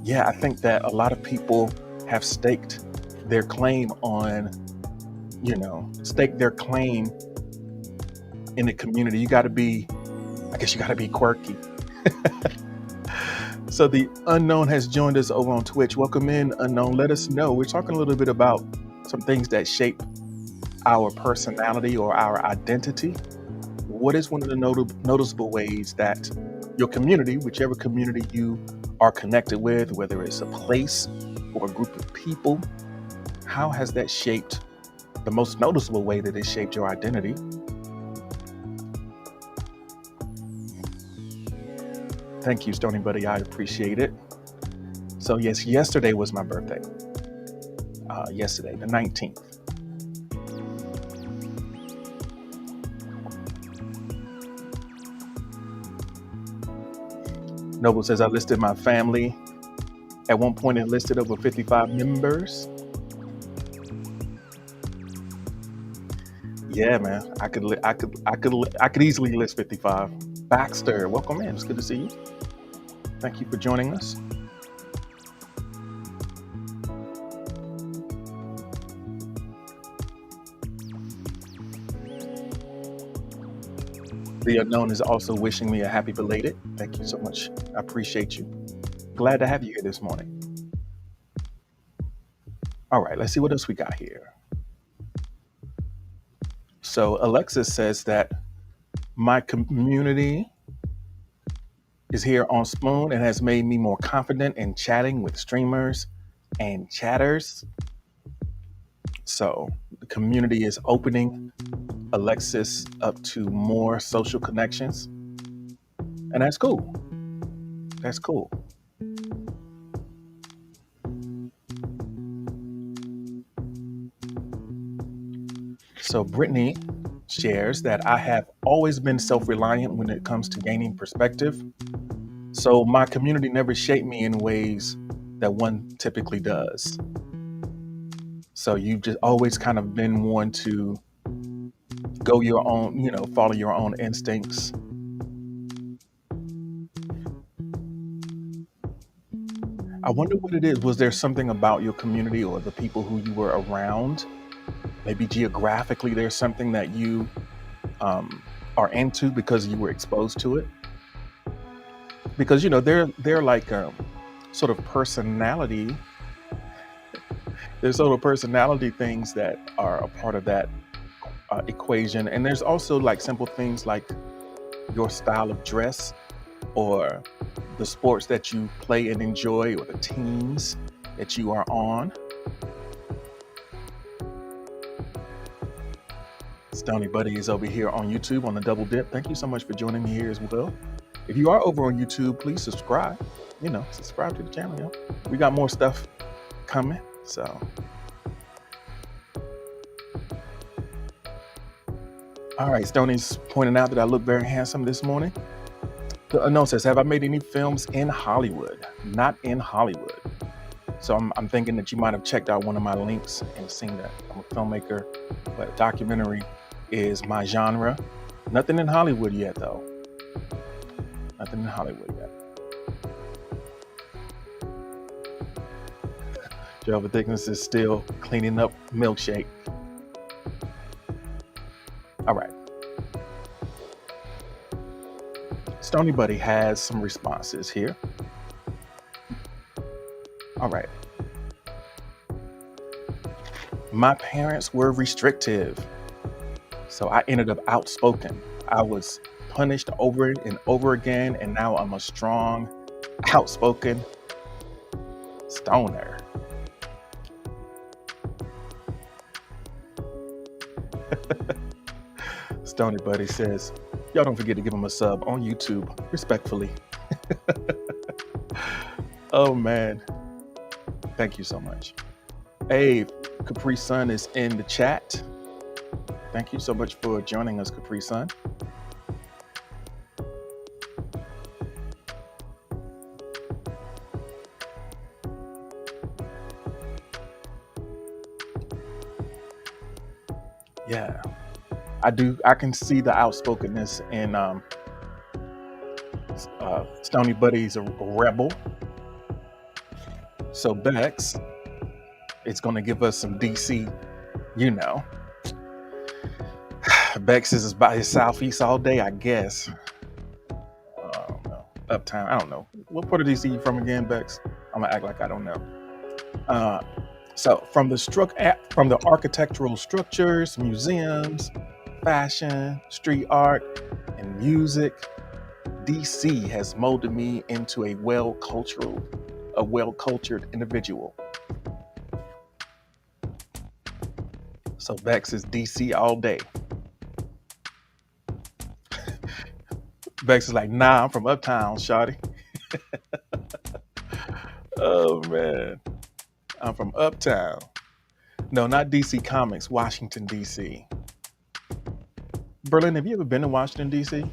Yeah, I think that a lot of people have staked their claim on, stake their claim in the community. You got to be, I guess you got to be quirky. So the Unknown has joined us over on Twitch. Welcome in, Unknown. Let us know. We're talking a little bit about some things that shape our personality or our identity. What is one of the noticeable ways that your community, whichever community you are connected with, whether it's a place or a group of people, how has that shaped the most noticeable way that it shaped your identity? Thank you, Stony Buddy. I appreciate it. So yes, yesterday was my birthday. Yesterday, the 19th. Noble says, I listed my family. At one point, it listed over 55 members. Yeah, man, I could easily list 55. Baxter, welcome in. It's good to see you. Thank you for joining us. The Unknown is also wishing me a happy belated. Thank you so much. I appreciate you. Glad to have you here this morning. All right, let's see what else we got here. So Alexis says that my community is here on Spoon and has made me more confident in chatting with streamers and chatters. So the community is opening Alexis up to more social connections. And that's cool. That's cool. So Brittany shares that I have always been self-reliant when it comes to gaining perspective. So my community never shaped me in ways that one typically does. So you've just always kind of been one to go your own, follow your own instincts. I wonder what it is. Was there something about your community or the people who you were around? Maybe geographically, there's something that you are into because you were exposed to it. Because they're like sort of personality. There's sort of personality things that are a part of that equation, and there's also like simple things like your style of dress, or the sports that you play and enjoy, or the teams that you are on. Stony Buddy is over here on YouTube on the Double Dip. Thank you so much for joining me here as well. If you are over on YouTube, please subscribe. Subscribe to the channel. We got more stuff coming. So, all right. Stoney's pointing out that I look very handsome this morning. The Unknown says, have I made any films in Hollywood? Not in Hollywood. So I'm thinking that you might have checked out one of my links and seen that I'm a filmmaker, but documentary is my genre. Nothing in Hollywood yet, though. Nothing in Hollywood yet. Jehovah Thickness is still cleaning up milkshake. All right. Stony Buddy has some responses here. All right. My parents were restrictive, so I ended up outspoken. I was punished over and over again, and now I'm a strong, outspoken stoner. Stony Buddy says, y'all don't forget to give him a sub on YouTube, respectfully. Oh, man. Thank you so much. Hey, Capri Sun is in the chat. Thank you so much for joining us, Capri Sun. Yeah, I do. I can see the outspokenness in Stony Buddy's a rebel. So Bex is going to give us some DC, you know. Bex is by his southeast all day, I guess. I don't know. Uptown, I don't know. What part of DC you from again, Bex? I'm gonna act like I don't know. Uh, so from the architectural structures, museums, fashion, street art, and music, DC has molded me into a well-cultured individual. So Bex is DC all day. Bex is like, nah, I'm from Uptown, shawty. Oh man, I'm from Uptown. No, not DC Comics, Washington DC. Berlin, have you ever been to Washington DC?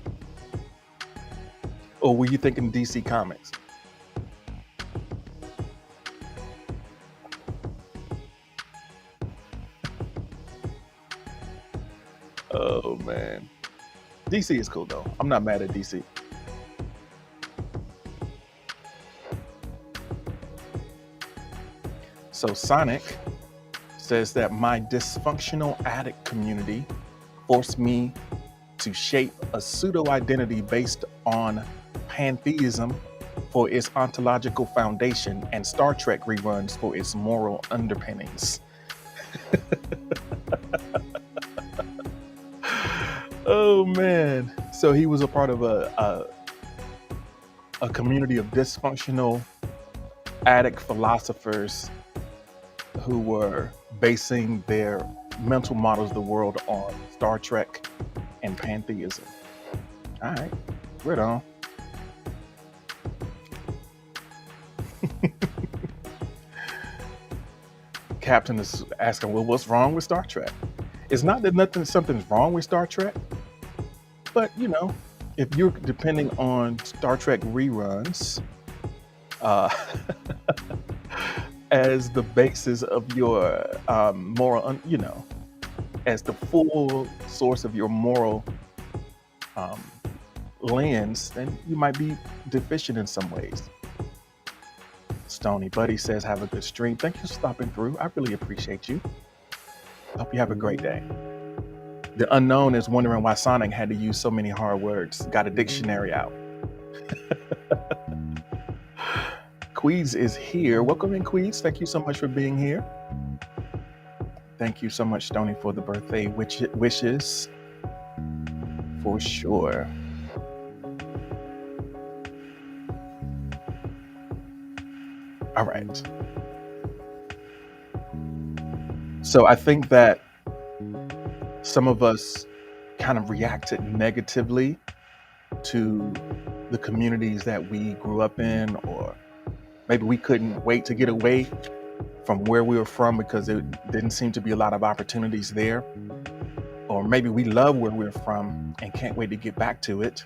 Or were you thinking DC Comics? Oh man, DC is cool though. I'm not mad at DC. So Sonic says that my dysfunctional addict community forced me to shape a pseudo-identity based on pantheism for its ontological foundation and Star Trek reruns for its moral underpinnings. Oh man. So he was a part of a community of dysfunctional addict philosophers who were basing their mental models of the world on Star Trek and pantheism. All right, right on. Captain is asking, well, what's wrong with Star Trek? It's not that something's wrong with Star Trek, but you know, if you're depending on Star Trek reruns uh, as the basis of your moral, as the full source of your moral um, lens, then you might be deficient in some ways. Stony Buddy says, have a good stream. Thank you for stopping through. I really appreciate you. Hope you have a great day. The unknown is wondering why Sonic had to use so many hard words. Got a dictionary out. Queez is here. Welcome in, Queez. Thank you so much for being here. Thank you so much, Stony, for the birthday wishes. For sure. All right. So I think that some of us kind of reacted negatively to the communities that we grew up in, or maybe we couldn't wait to get away from where we were from because it didn't seem to be a lot of opportunities there. Or maybe we love where we're from and can't wait to get back to it.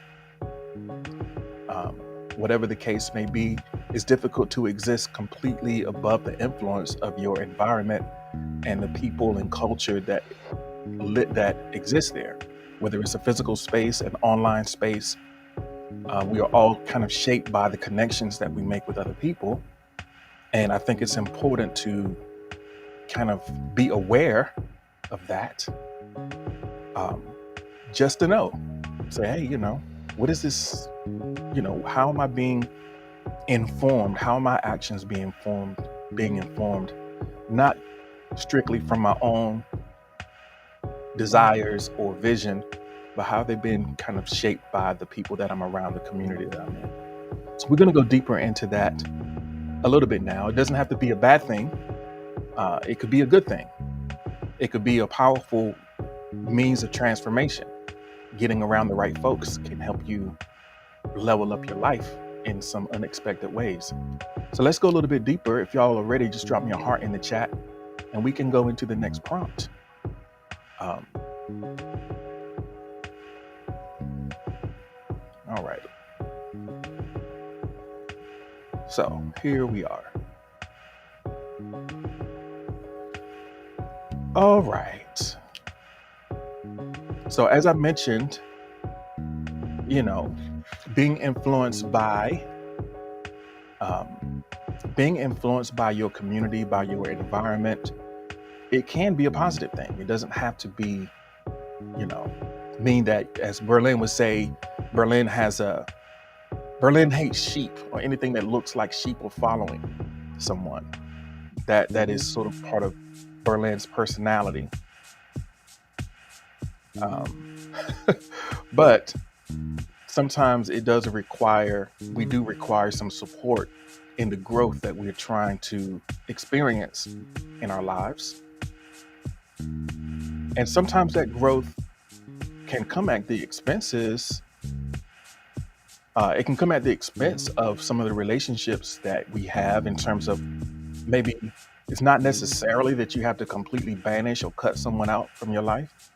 Whatever the case may be, it's difficult to exist completely above the influence of your environment and the people and culture that exist there. Whether it's a physical space, an online space, we are all kind of shaped by the connections that we make with other people. And I think it's important to kind of be aware of that, just to know, say, hey, what is this, how am I being informed? How are my actions being informed, not strictly from my own desires or vision, but how they've been kind of shaped by the people that I'm around, the community that I'm in. So we're going to go deeper into that a little bit now. It doesn't have to be a bad thing. It could be a good thing. It could be a powerful means of transformation. Getting around the right folks can help you level up your life in some unexpected ways. So let's go a little bit deeper. If y'all are ready, just drop me a heart in the chat and we can go into the next prompt. Um, all right. So here we are. All right. So as I mentioned, you know, being influenced by um, being influenced by your community, by your environment, it can be a positive thing. It doesn't have to be, you know, mean that, as Berlin would say, Berlin has a Berlin hates sheep or anything that looks like sheep or following someone. That is sort of part of Berlin's personality. Um, but sometimes it does require, we do require some support in the growth that we're trying to experience in our lives. And sometimes that growth can come at the expenses. It can come at the expense of some of the relationships that we have, in terms of maybe it's not necessarily that you have to completely banish or cut someone out from your life,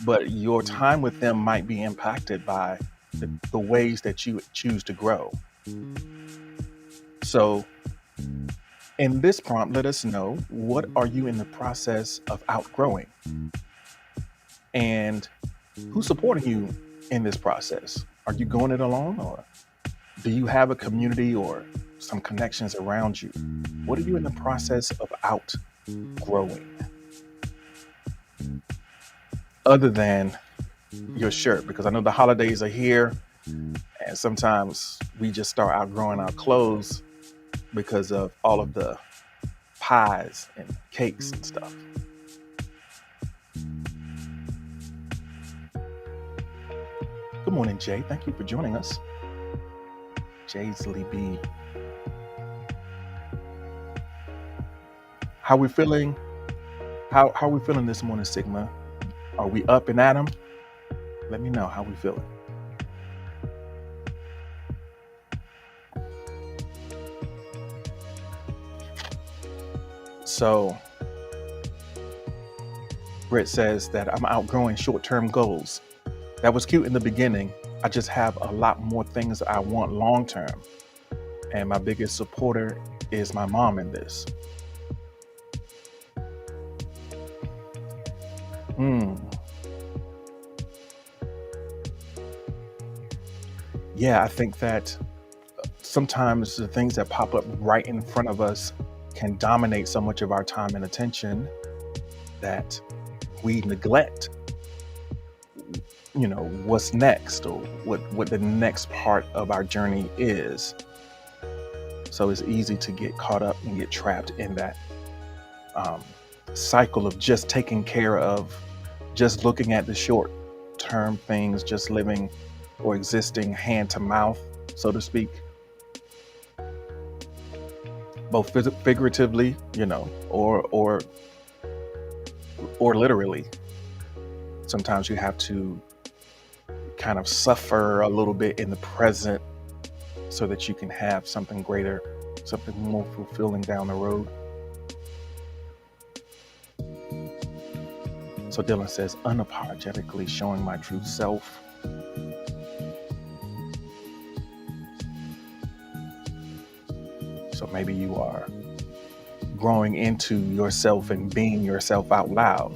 but your time with them might be impacted by the ways that you choose to grow. So in this prompt, let us know, what are you in the process of outgrowing? And who's supporting you in this process? Are you going it alone, or do you have a community or some connections around you? What are you in the process of outgrowing? Other than your shirt, because I know the holidays are here and sometimes we just start outgrowing our clothes because of all of the pies and cakes and stuff. Good morning, Jay. Thank you for joining us. Jaysley B. How we feeling? How we feeling this morning, Sigma? Are we up and at 'em? Let me know how we feeling. So Britt says that I'm outgrowing short-term goals. That was cute in the beginning. I just have a lot more things I want long-term. And my biggest supporter is my mom in this. Hmm. Yeah, I think that sometimes the things that pop up right in front of us can dominate so much of our time and attention that we neglect, what's next, or what the next part of our journey is. So it's easy to get caught up and get trapped in that cycle of just taking care of, just looking at the short term things, just living or existing hand to mouth, so to speak, both figuratively, or literally. Sometimes you have to kind of suffer a little bit in the present so that you can have something greater, something more fulfilling down the road. So Dylan says, unapologetically showing my true self. So maybe you are growing into yourself and being yourself out loud.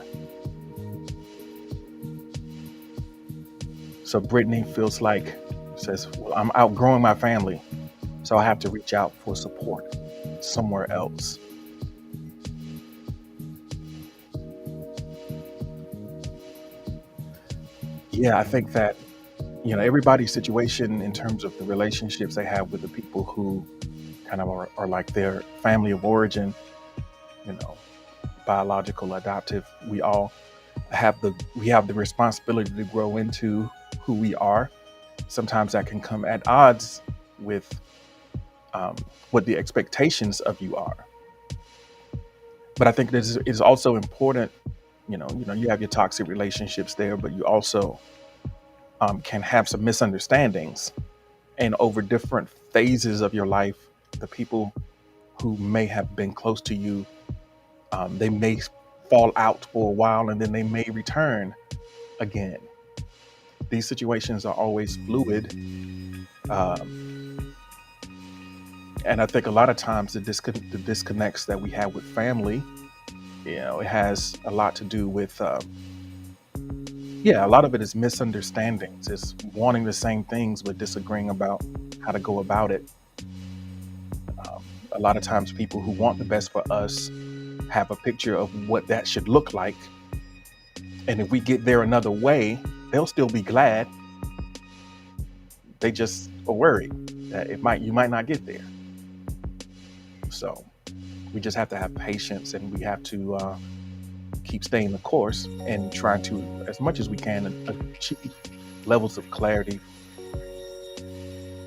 So Brittany says, well, I'm outgrowing my family, so I have to reach out for support somewhere else. Yeah, I think that, everybody's situation in terms of the relationships they have with the people who kind of are like their family of origin, biological, adoptive, we all have the responsibility to grow into who we are. Sometimes that can come at odds with what the expectations of you are. But I think this is also important. You have your toxic relationships there, but you also can have some misunderstandings, and over different phases of your life, the people who may have been close to you, they may fall out for a while and then they may return again. These situations are always fluid. Um, and I think a lot of times the disconnects that we have with family, it has a lot to do with, yeah, a lot of it is misunderstandings. It's wanting the same things but disagreeing about how to go about it. A lot of times people who want the best for us have a picture of what that should look like. And if we get there another way, they'll still be glad. They just are worried that you might not get there. So we just have to have patience, and we have to keep staying the course and trying to, as much as we can, achieve levels of clarity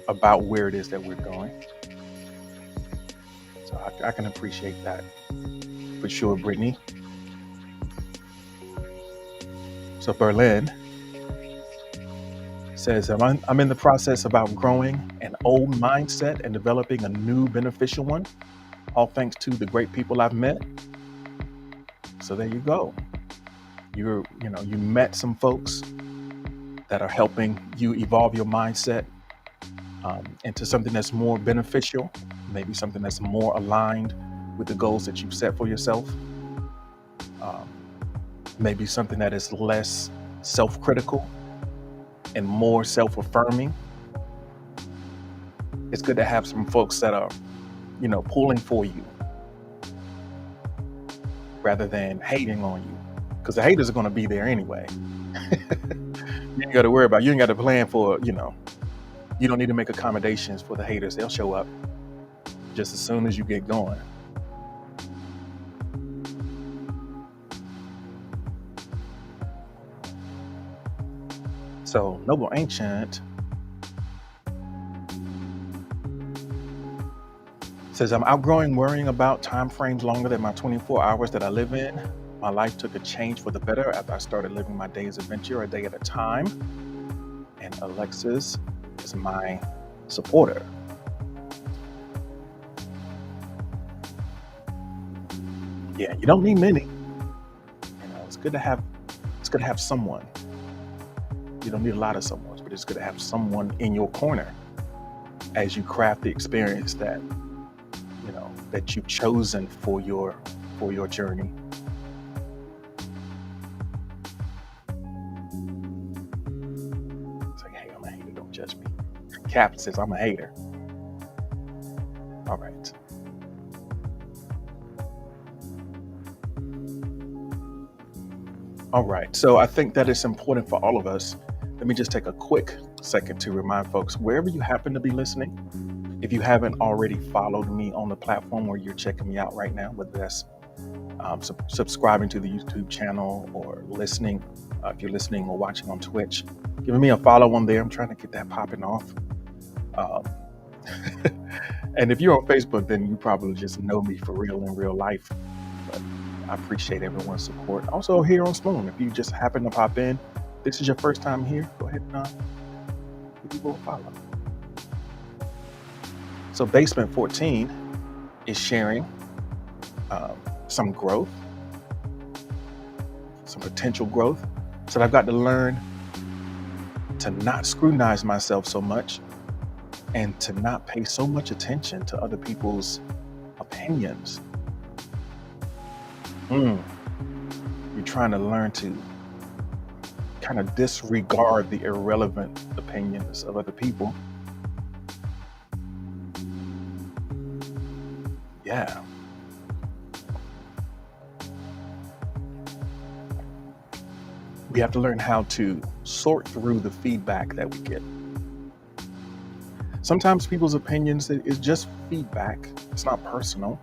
about where it is that we're going. So I can appreciate that for sure, Brittany. So Berlin says, I'm in the process of outgrowing an old mindset and developing a new beneficial one, all thanks to the great people I've met. So there you go. You met some folks that are helping you evolve your mindset into something that's more beneficial, maybe something that's more aligned with the goals that you've set for yourself. Maybe something that is less self-critical and more self-affirming. It's good to have some folks that are, pulling for you rather than hating on you, because the haters are going to be there anyway. You ain't got to worry about, you ain't got to plan for, you don't need to make accommodations for the haters. They'll show up just as soon as you get going. So Noble Ancient says, I'm outgrowing worrying about time frames longer than my 24 hours that I live in. My life took a change for the better after I started living my day's adventure a day at a time. And Alexis is my supporter. Yeah, you don't need many. It's good to have someone. You don't need a lot of someone, but it's good to have someone in your corner as you craft the experience that you've chosen for your journey. It's like, hey, I'm a hater, don't judge me. Cap says I'm a hater. All right. All right. So I think that it's important for all of us. Let me just take a quick second to remind folks, wherever you happen to be listening, if you haven't already followed me on the platform where you're checking me out right now, whether that's subscribing to the YouTube channel or listening, if you're listening or watching on Twitch, giving me a follow on there. I'm trying to get that popping off. And if you're on Facebook, then you probably just know me for real in real life. But I appreciate everyone's support. Also here on Spoon, if you just happen to pop in, this is your first time here, go ahead and give people a follow. So Basement 14 is sharing some growth, some potential growth. So I've got to learn to not scrutinize myself so much and to not pay so much attention to other people's opinions. You're trying to learn to kind of disregard the irrelevant opinions of other people. Yeah. We have to learn how to sort through the feedback that we get. Sometimes people's opinions is just feedback. It's not personal.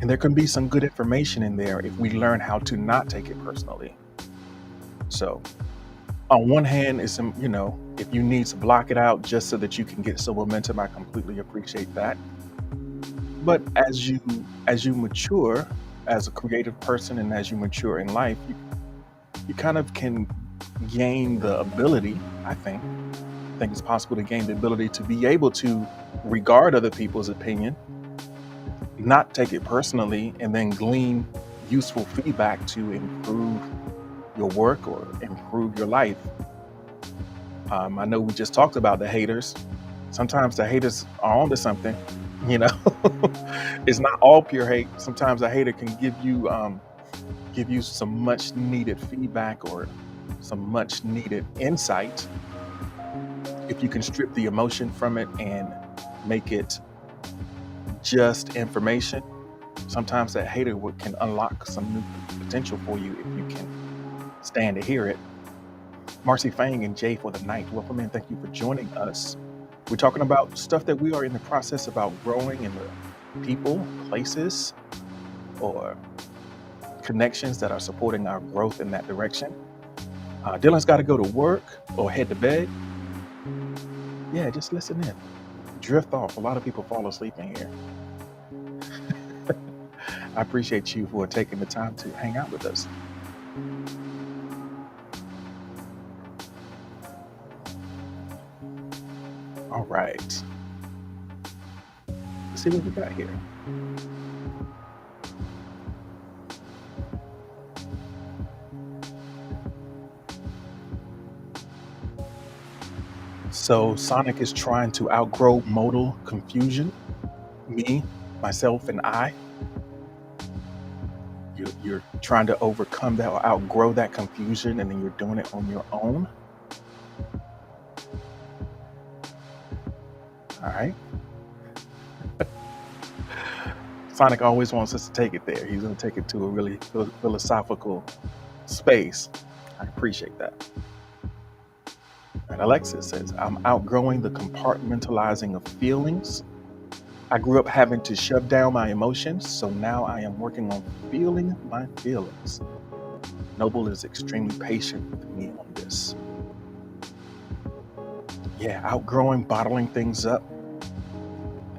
And there can be some good information in there if we learn how to not take it personally. So on one hand, it's, if you need to block it out just so that you can get some momentum, I completely appreciate that. But as you mature as a creative person and as you mature in life, you kind of can gain the ability, I think it's possible to gain the ability to be able to regard other people's opinion, not take it personally, and then glean useful feedback to improve your work or improve your life. I know we just talked about the haters. Sometimes the haters are onto something, you know. It's not all pure hate. Sometimes a hater can give you some much needed feedback or some much needed insight if you can strip the emotion from it and make it just information. Sometimes that hater can unlock some new potential for you if you can stand to hear it. Marcy Fang and Jay for the night, welcome in. Thank you for joining us. We're talking about stuff that we are in the process of outgrowing in the people, places, or connections that are supporting our growth in that direction. Dylan's got to go to work or head to bed. Yeah, just listen in. Drift off. A lot of people fall asleep in here. I appreciate you for taking the time to hang out with us. All right. Let's see what we got here. So Sonic is trying to outgrow modal confusion. Me, myself, and I. You're trying to overcome that or outgrow that confusion, and then you're doing it on your own. All right. Sonic always wants us to take it there. He's going to take it to a really philosophical space. I appreciate that. And Alexis says, I'm outgrowing the compartmentalizing of feelings. I grew up having to shut down my emotions, so now I am working on feeling my feelings. Noble is extremely patient with me on this. Yeah, outgrowing, bottling things up,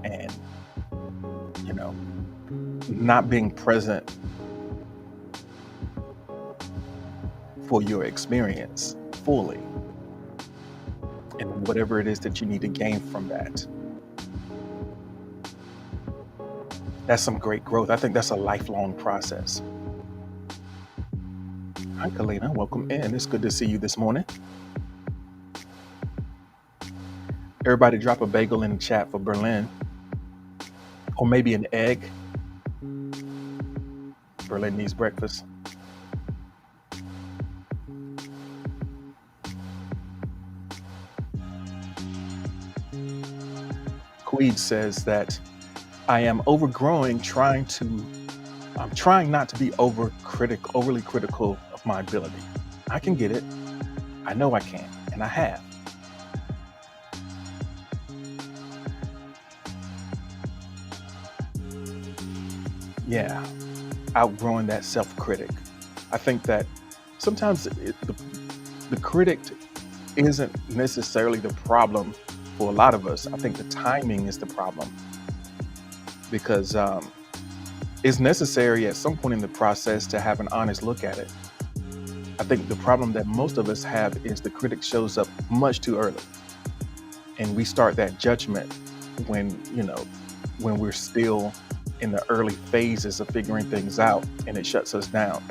and, not being present for your experience fully, and whatever it is that you need to gain from that. That's some great growth. I think that's a lifelong process. Hi, Kalina. Welcome in. It's good to see you this morning. Everybody drop a bagel in the chat for Berlin, or maybe an egg. Berlin needs breakfast. Queed says that I am overgrowing, I'm trying not to be overly critical of my ability. I can get it. I know I can, and I have. Yeah, outgrowing that self-critic. I think that sometimes the critic isn't necessarily the problem for a lot of us. I think the timing is the problem, because it's necessary at some point in the process to have an honest look at it. I think the problem that most of us have is the critic shows up much too early, and we start that judgment when we're still in the early phases of figuring things out, and it shuts us down.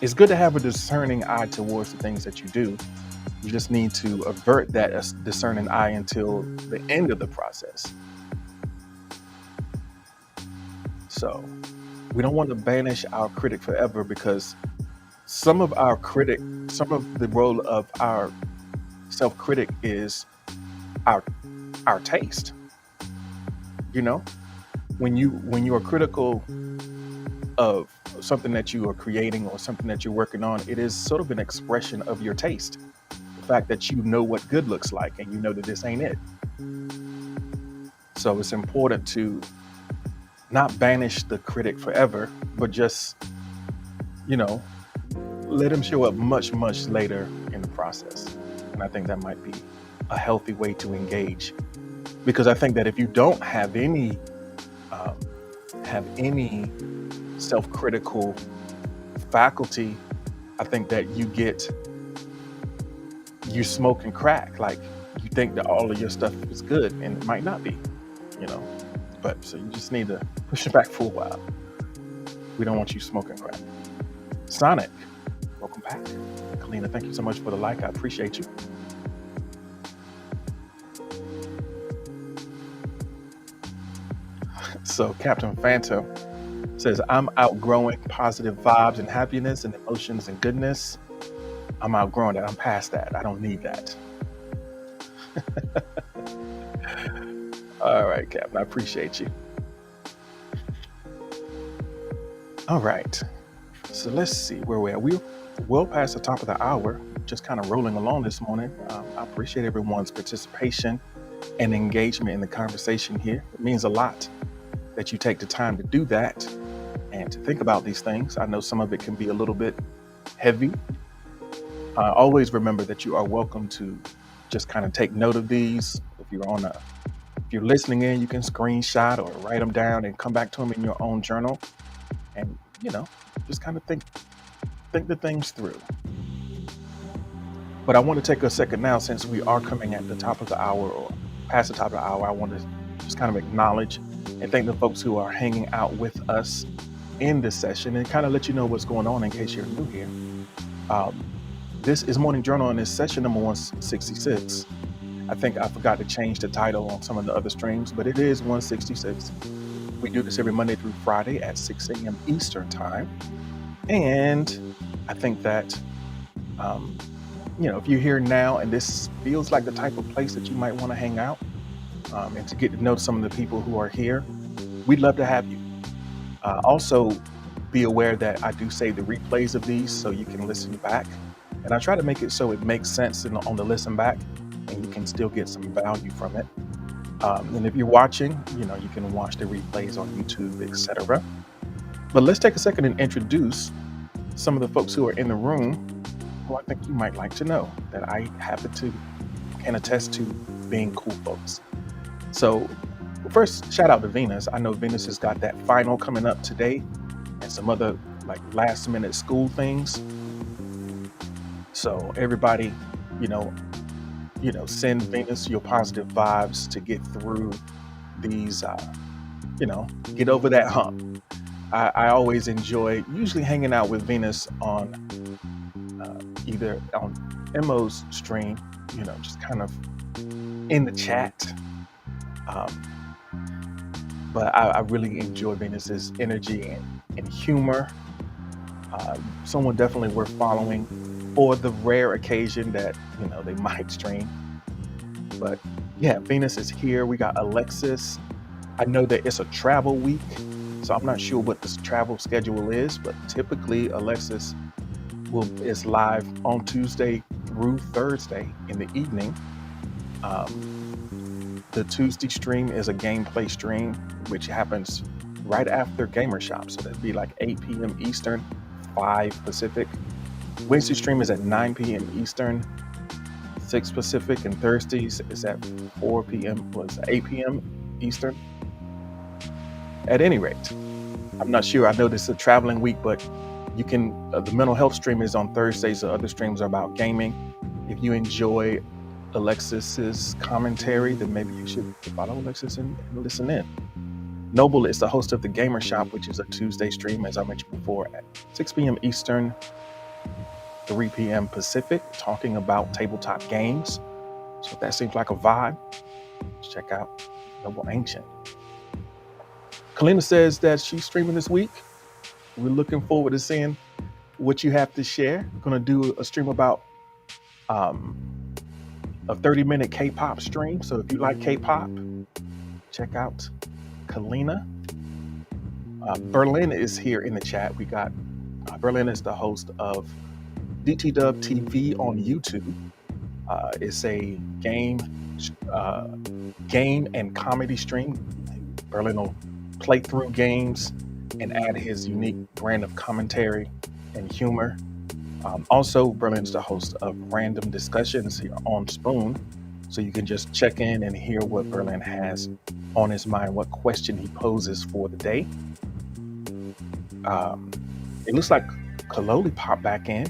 It's good to have a discerning eye towards the things that you do. You just need to avert that discerning eye until the end of the process. So we don't want to banish our critic forever, because some of the role of our self-critic is our taste. When you are critical of something that you are creating or something that you're working on, it is sort of an expression of your taste. The fact that you know what good looks like, and you know that this ain't it. So it's important to not banish the critic forever, but just, let him show up much, much later in the process. And I think that might be a healthy way to engage, because I think that if you don't have any self-critical faculty, I think that you smoke and crack. Like, you think that all of your stuff is good, and it might not be, you know. But so you just need to push it back for a while. We don't want you smoking crack. Sonic, welcome back. Kalina, thank you so much for the like. I appreciate you. So Captain Phantom says, I'm outgrowing positive vibes and happiness and emotions and goodness. I'm outgrowing that. I'm past that. I don't need that. All right, Captain, I appreciate you. All right. So let's see where we're at. We're well past the top of the hour, just kind of rolling along this morning. I appreciate everyone's participation and engagement in the conversation here. It means a lot that you take the time to do that and to think about these things. I know some of it can be a little bit heavy. Always remember that you are welcome to just kind of take note of these. If you're listening in, you can screenshot or write them down and come back to them in your own journal, and just kind of think the things through. But I want to take a second now, since we are coming at the top of the hour or past the top of the hour. I want to just kind of acknowledge and thank the folks who are hanging out with us in this session, and kind of let you know what's going on in case you're new here. This is Morning Journal, and it's session number 166. I think I forgot to change the title on some of the other streams, but it is 166. We do this every Monday through Friday at 6 a.m. Eastern Time. And I think that, if you're here now and this feels like the type of place that you might want to hang out, and to get to know some of the people who are here, we'd love to have you. Also, be aware that I do save the replays of these so you can listen back. And I try to make it so it makes sense on the listen back, and you can still get some value from it. And if you're watching, you can watch the replays on YouTube, etc. But let's take a second and introduce some of the folks who are in the room who I think you might like to know, that I happen to can attest to being cool folks. So first, shout out to Venus. I know Venus has got that final coming up today and some other last minute school things. So everybody, send Venus your positive vibes to get through these, get over that hump. I always enjoy usually hanging out with Venus on either on Emo's stream, just kind of in the chat. But I really enjoy Venus's energy and humor. Someone definitely worth following for the rare occasion that, they might stream. But yeah, Venus is here. We got Alexis. I know that it's a travel week, so I'm not sure what this travel schedule is, but typically Alexis is live on Tuesday through Thursday in the evening. The Tuesday stream is a gameplay stream, which happens right after Gamer Shop. So that'd be 8 p.m. Eastern, 5 Pacific. Wednesday stream is at 9 p.m. Eastern, 6 Pacific, and Thursdays is at 4 p.m. 8 p.m. Eastern. At any rate, I'm not sure. I know this is a traveling week, but you can, the mental health stream is on Thursdays. The other streams are about gaming. If you enjoy Alexis's commentary, then maybe you should follow Alexis and listen in. Noble is the host of the Gamer Shop, which is a Tuesday stream, as I mentioned before, at 6 p.m. Eastern, 3 p.m. Pacific, talking about tabletop games. So if that seems like a vibe, check out Noble Ancient. Kalina says that she's streaming this week. We're looking forward to seeing what you have to share. We're going to do a stream about a 30-minute K-pop stream. So if you like K-pop, check out Kalina. Berlin is here in the chat. We got Berlin is the host of DTW TV on YouTube. It's a game and comedy stream. Berlin will play through games and add his unique brand of commentary and humor. Also, Berlin's the host of Random Discussions here on Spoon, so you can just check in and hear what Berlin has on his mind, what question he poses for the day. It looks like Kaloli popped back in.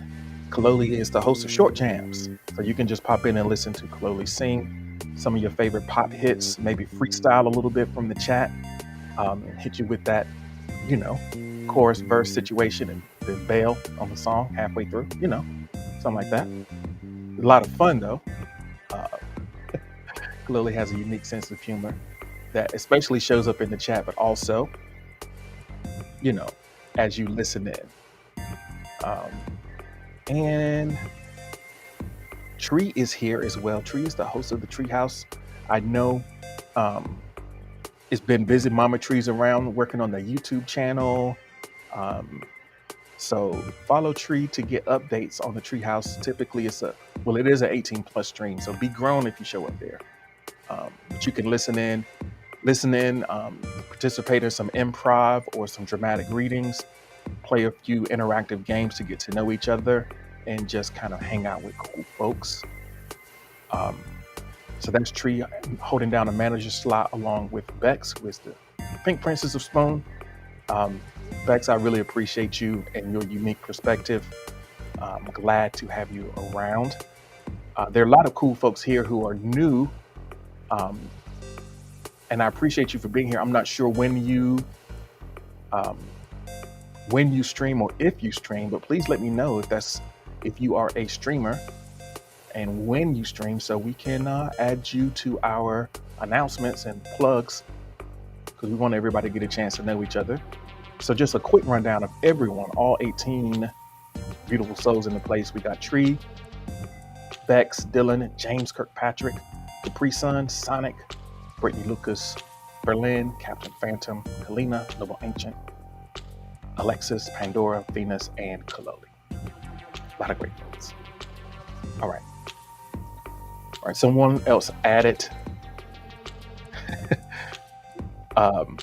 Kaloli is the host of Short Jams, so you can just pop in and listen to Kaloli sing some of your favorite pop hits, maybe freestyle a little bit from the chat, and hit you with that, you know, chorus verse situation and then bail on the song halfway through, something like that. A lot of fun though. Uh, Clearly has a unique sense of humor that especially shows up in the chat, but also, you know, as you listen in. Um, and Tree is here as well. Tree is the host of the Treehouse. I know um, it's been busy. Mama Tree's around working on the YouTube channel. Um, so follow Tree to get updates on the Treehouse. Typically, it is an 18 plus stream. So be grown if you show up there. But you can listen in, participate in some improv or some dramatic readings, play a few interactive games to get to know each other, and just kind of hang out with cool folks. Um, so that's Tree holding down a manager slot along with Bex, who is the Pink Princess of Spoon. Bex, I really appreciate you and your unique perspective. I'm glad to have you around. There are a lot of cool folks here who are new, and I appreciate you for being here. I'm not sure when you stream or if you stream, but please let me know if you are a streamer and when you stream, so we can add you to our announcements and plugs, because we want everybody to get a chance to know each other. So just a quick rundown of everyone, all 18 beautiful souls in the place. We got Tree, Bex, Dylan, James Kirkpatrick, Capri Sun, Sonic, Brittany Lucas, Berlin, Captain Phantom, Kalina, Noble Ancient, Alexis, Pandora, Venus, and Kaloli. A lot of great folks. All right. Someone else added. I'm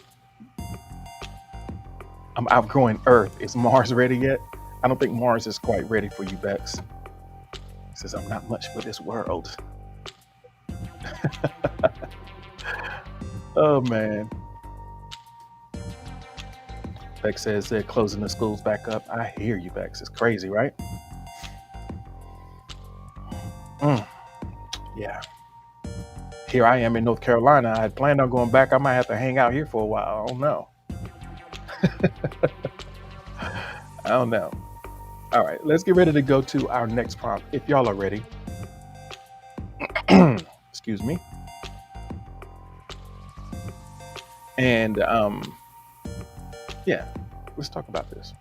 outgrowing Earth. Is Mars ready yet? I don't think Mars is quite ready for you, Bex. He says, I'm not much for this world. Oh, man. Bex says they're closing the schools back up. I hear you, Bex. It's crazy, right? Yeah. Here I am in North Carolina. I had planned on going back. I might have to hang out here for a while. I don't know. I don't know. All right, let's get ready to go to our next prompt. If y'all are ready. Excuse me. And yeah, let's talk about this.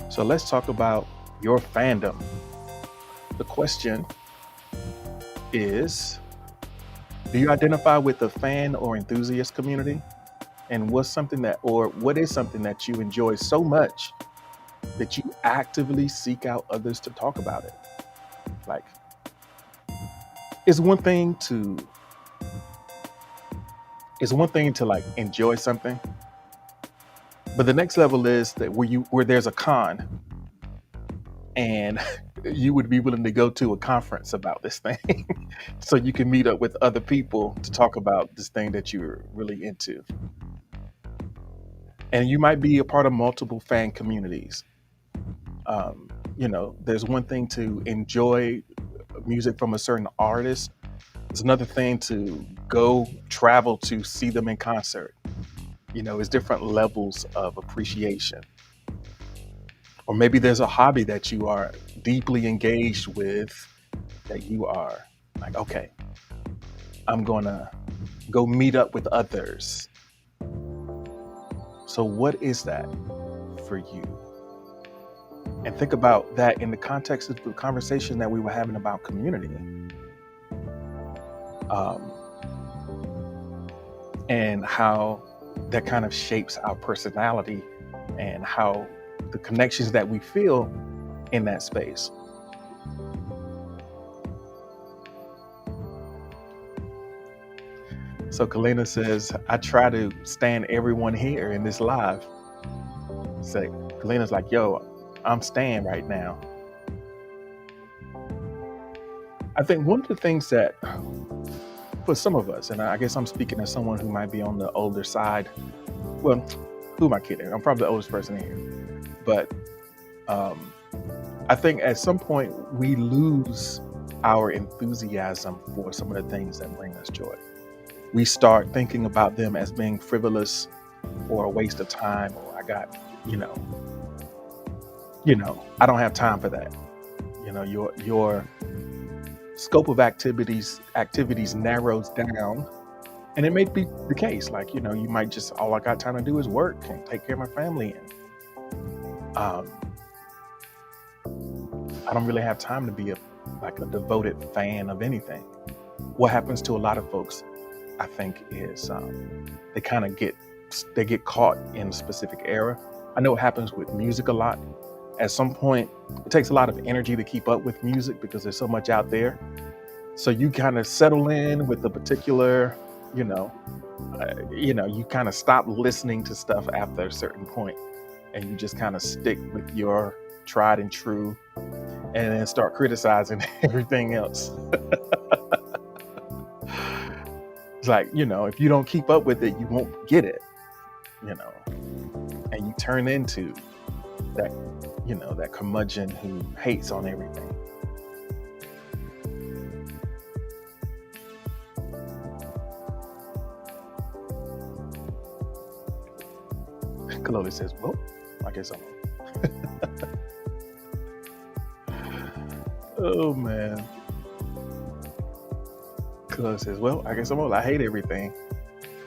So let's talk about your fandom. The question is, do you identify with the fan or enthusiast community? And what is something that you enjoy so much that you actively seek out others to talk about it? Like, it's one thing to like enjoy something, but the next level is that where there's a con and you would be willing to go to a conference about this thing so you can meet up with other people to talk about this thing that you're really into. And you might be a part of multiple fan communities. There's one thing to enjoy music from a certain artist. It's another thing to go travel to see them in concert. It's different levels of appreciation. Or maybe there's a hobby that you are deeply engaged with that you are like, okay, I'm gonna go meet up with others. So what is that for you? And think about that in the context of the conversation that we were having about community. And how that kind of shapes our personality and how the connections that we feel in that space. So Kalina says, I try to stand everyone here in this live. So Kalina's like, yo, I'm staying right now. I think one of the things that for some of us, and I guess I'm speaking as someone who might be on the older side. Well, who am I kidding? I'm probably the oldest person in here, but um, I think at some point we lose our enthusiasm for some of the things that bring us joy. We start thinking about them as being frivolous or a waste of time, or I got, you know, I don't have time for that. Your scope of activities narrows down, and it may be the case. Like, you might just, all I got time to do is work and take care of my family, and I don't really have time to be a devoted fan of anything. What happens to a lot of folks, I think, is they kind of get caught in a specific era. I know it happens with music a lot. At some point, it takes a lot of energy to keep up with music because there's so much out there. So you kind of settle in with the particular, you know, you kind of stop listening to stuff after a certain point, and you just kind of stick with your tried and true, and then start criticizing everything else. It's like, if you don't keep up with it, you won't get it, you know, and you turn into that, that curmudgeon who hates on everything. Kaloli says, well, I guess I'm. Oh, man. Kaloli says, well, I guess I'm old. I hate everything.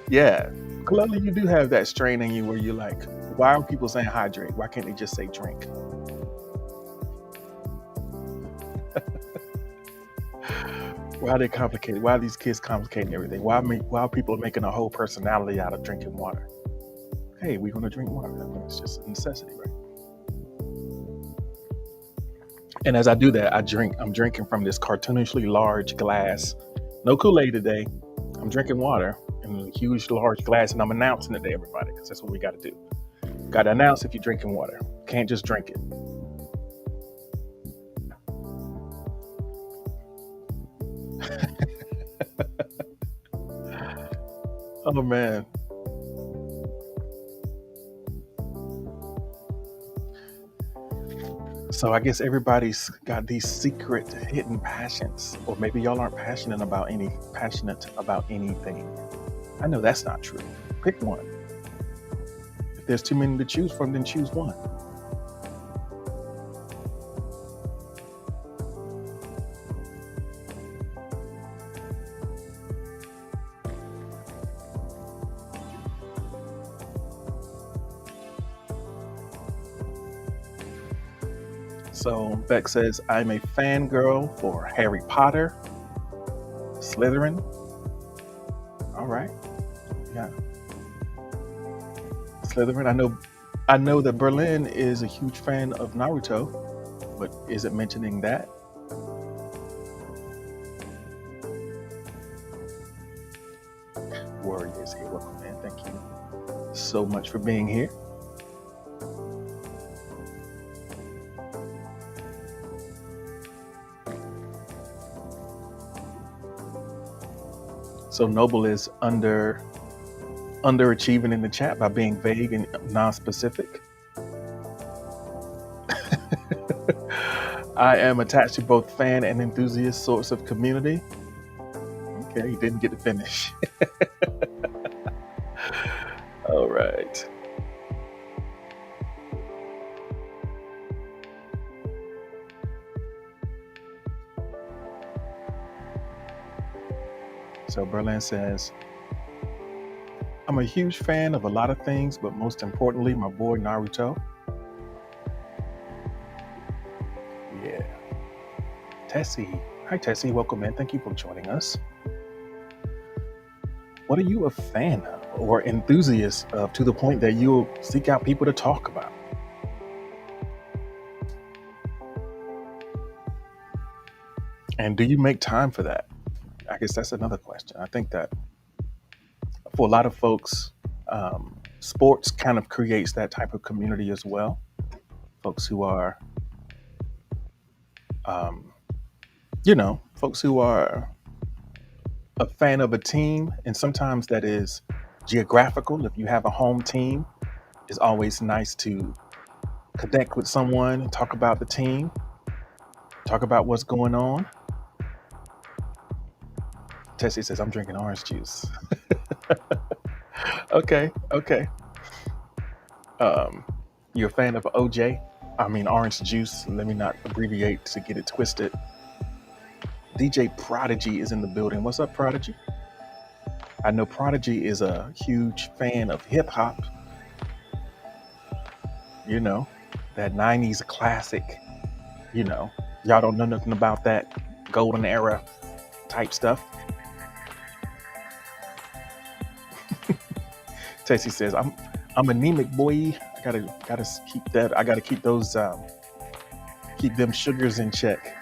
Yeah. Kaloli, you do have that strain in you where you're like, why are people saying hydrate? Why can't they just say drink? Why are they complicated? Why are these kids complicating everything? Why are people making a whole personality out of drinking water? Hey, we're going to drink water. I mean, it's just a necessity, right? And as I do that, I'm drinking from this cartoonishly large glass. No Kool-Aid today. I'm drinking water in a huge, large glass, and I'm announcing it to everybody because that's what we got to do. Got to announce if you're drinking water. Can't just drink it. Oh, man. So I guess everybody's got these secret hidden passions, or maybe y'all aren't passionate about anything. I know that's not true. Pick one. If there's too many to choose from, then choose one. So Beck says, I'm a fangirl for Harry Potter, Slytherin. All right. Yeah. Slytherin. I know that Berlin is a huge fan of Naruto, but is it mentioning that? Warriors here. Welcome, man. Thank you so much for being here. So Noble is underachieving in the chat by being vague and non-specific. I am attached to both fan and enthusiast sorts of community. Okay, he didn't get to finish. All right. So Berlin says, I'm a huge fan of a lot of things, but most importantly, my boy Naruto. Yeah. Tessie. Hi, Tessie. Welcome in. Thank you for joining us. What are you a fan of or enthusiast of to the point that you'll seek out people to talk about? And do you make time for that? I guess that's another question. I think that for a lot of folks, sports kind of creates that type of community as well. Folks who are, um, folks who are a fan of a team, and sometimes that is geographical. If you have a home team, it's always nice to connect with someone and talk about the team, talk about what's going on. Tessie says, I'm drinking orange juice. Okay, okay. Um, you're a fan of OJ? I mean, orange juice. Let me not abbreviate to get it twisted. DJ Prodigy is in the building. What's up, Prodigy? I know Prodigy is a huge fan of hip hop, you know, that 90s classic, you know. Y'all don't know nothing about that golden era type stuff. Tessie says, I'm anemic, boy. I gotta keep that. I gotta keep those keep them sugars in check.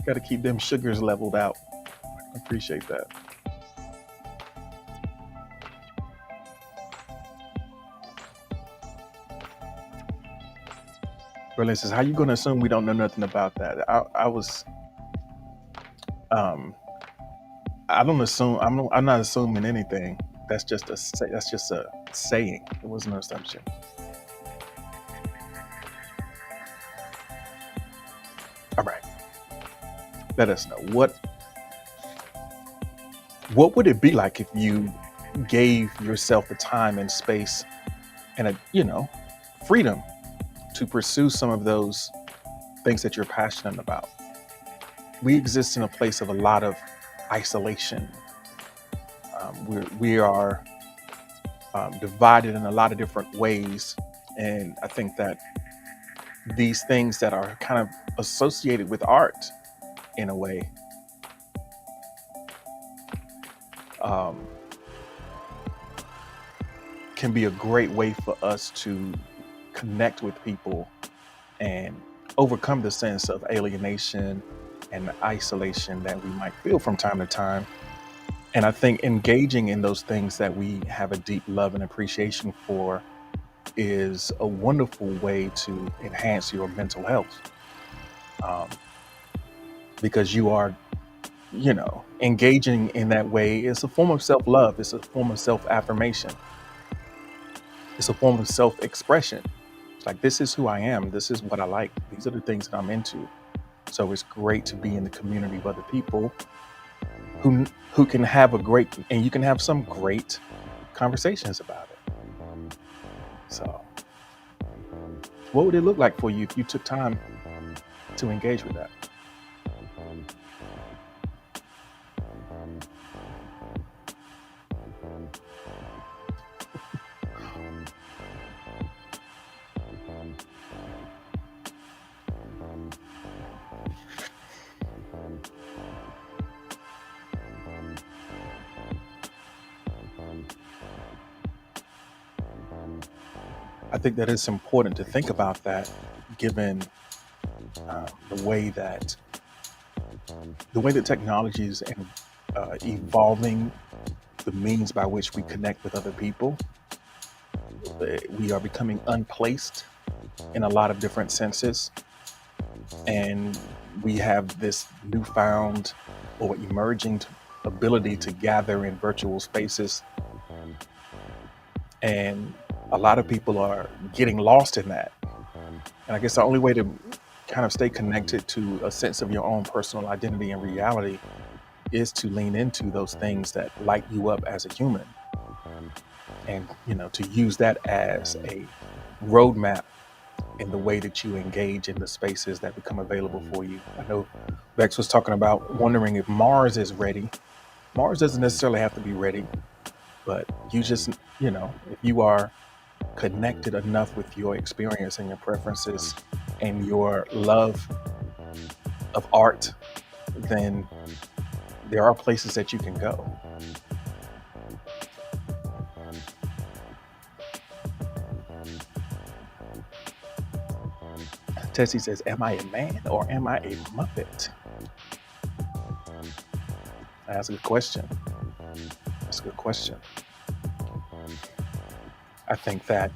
Gotta keep them sugars leveled out. I appreciate that. Berlin says, how you gonna assume we don't know nothing about that? I was um I don't assume I'm not assuming anything. That's just a saying. It wasn't an assumption. All right. Let us know what would it be like if you gave yourself the time and space and freedom to pursue some of those things that you're passionate about. We exist in a place of a lot of isolation. We are divided in a lot of different ways, and I think that these things that are kind of associated with art in a way um, can be a great way for us to connect with people and overcome the sense of alienation and isolation that we might feel from time to time. And I think engaging in those things that we have a deep love and appreciation for is a wonderful way to enhance your mental health, um, because you are, engaging in that way is a form of self-love. It's a form of self-affirmation. It's a form of self-expression. It's like, this is who I am. This is what I like. These are the things that I'm into. So it's great to be in the community of other people who can have and you can have some great conversations about it. So what would it look like for you if you took time to engage with that? I think that it's important to think about that, given the way that technology is evolving the means by which we connect with other people. We are becoming unplaced in a lot of different senses, and we have this newfound or emerging ability to gather in virtual spaces, and a lot of people are getting lost in that. And I guess the only way to kind of stay connected to a sense of your own personal identity and reality is to lean into those things that light you up as a human, and to use that as a roadmap in the way that you engage in the spaces that become available for you. I know Bex was talking about wondering if Mars is ready. Mars doesn't necessarily have to be ready, but you just, if you are connected enough with your experience and your preferences and your love of art, then there are places that you can go. Tessie says, am I a man or am I a Muppet? That's a good question. That's a good question. I think that,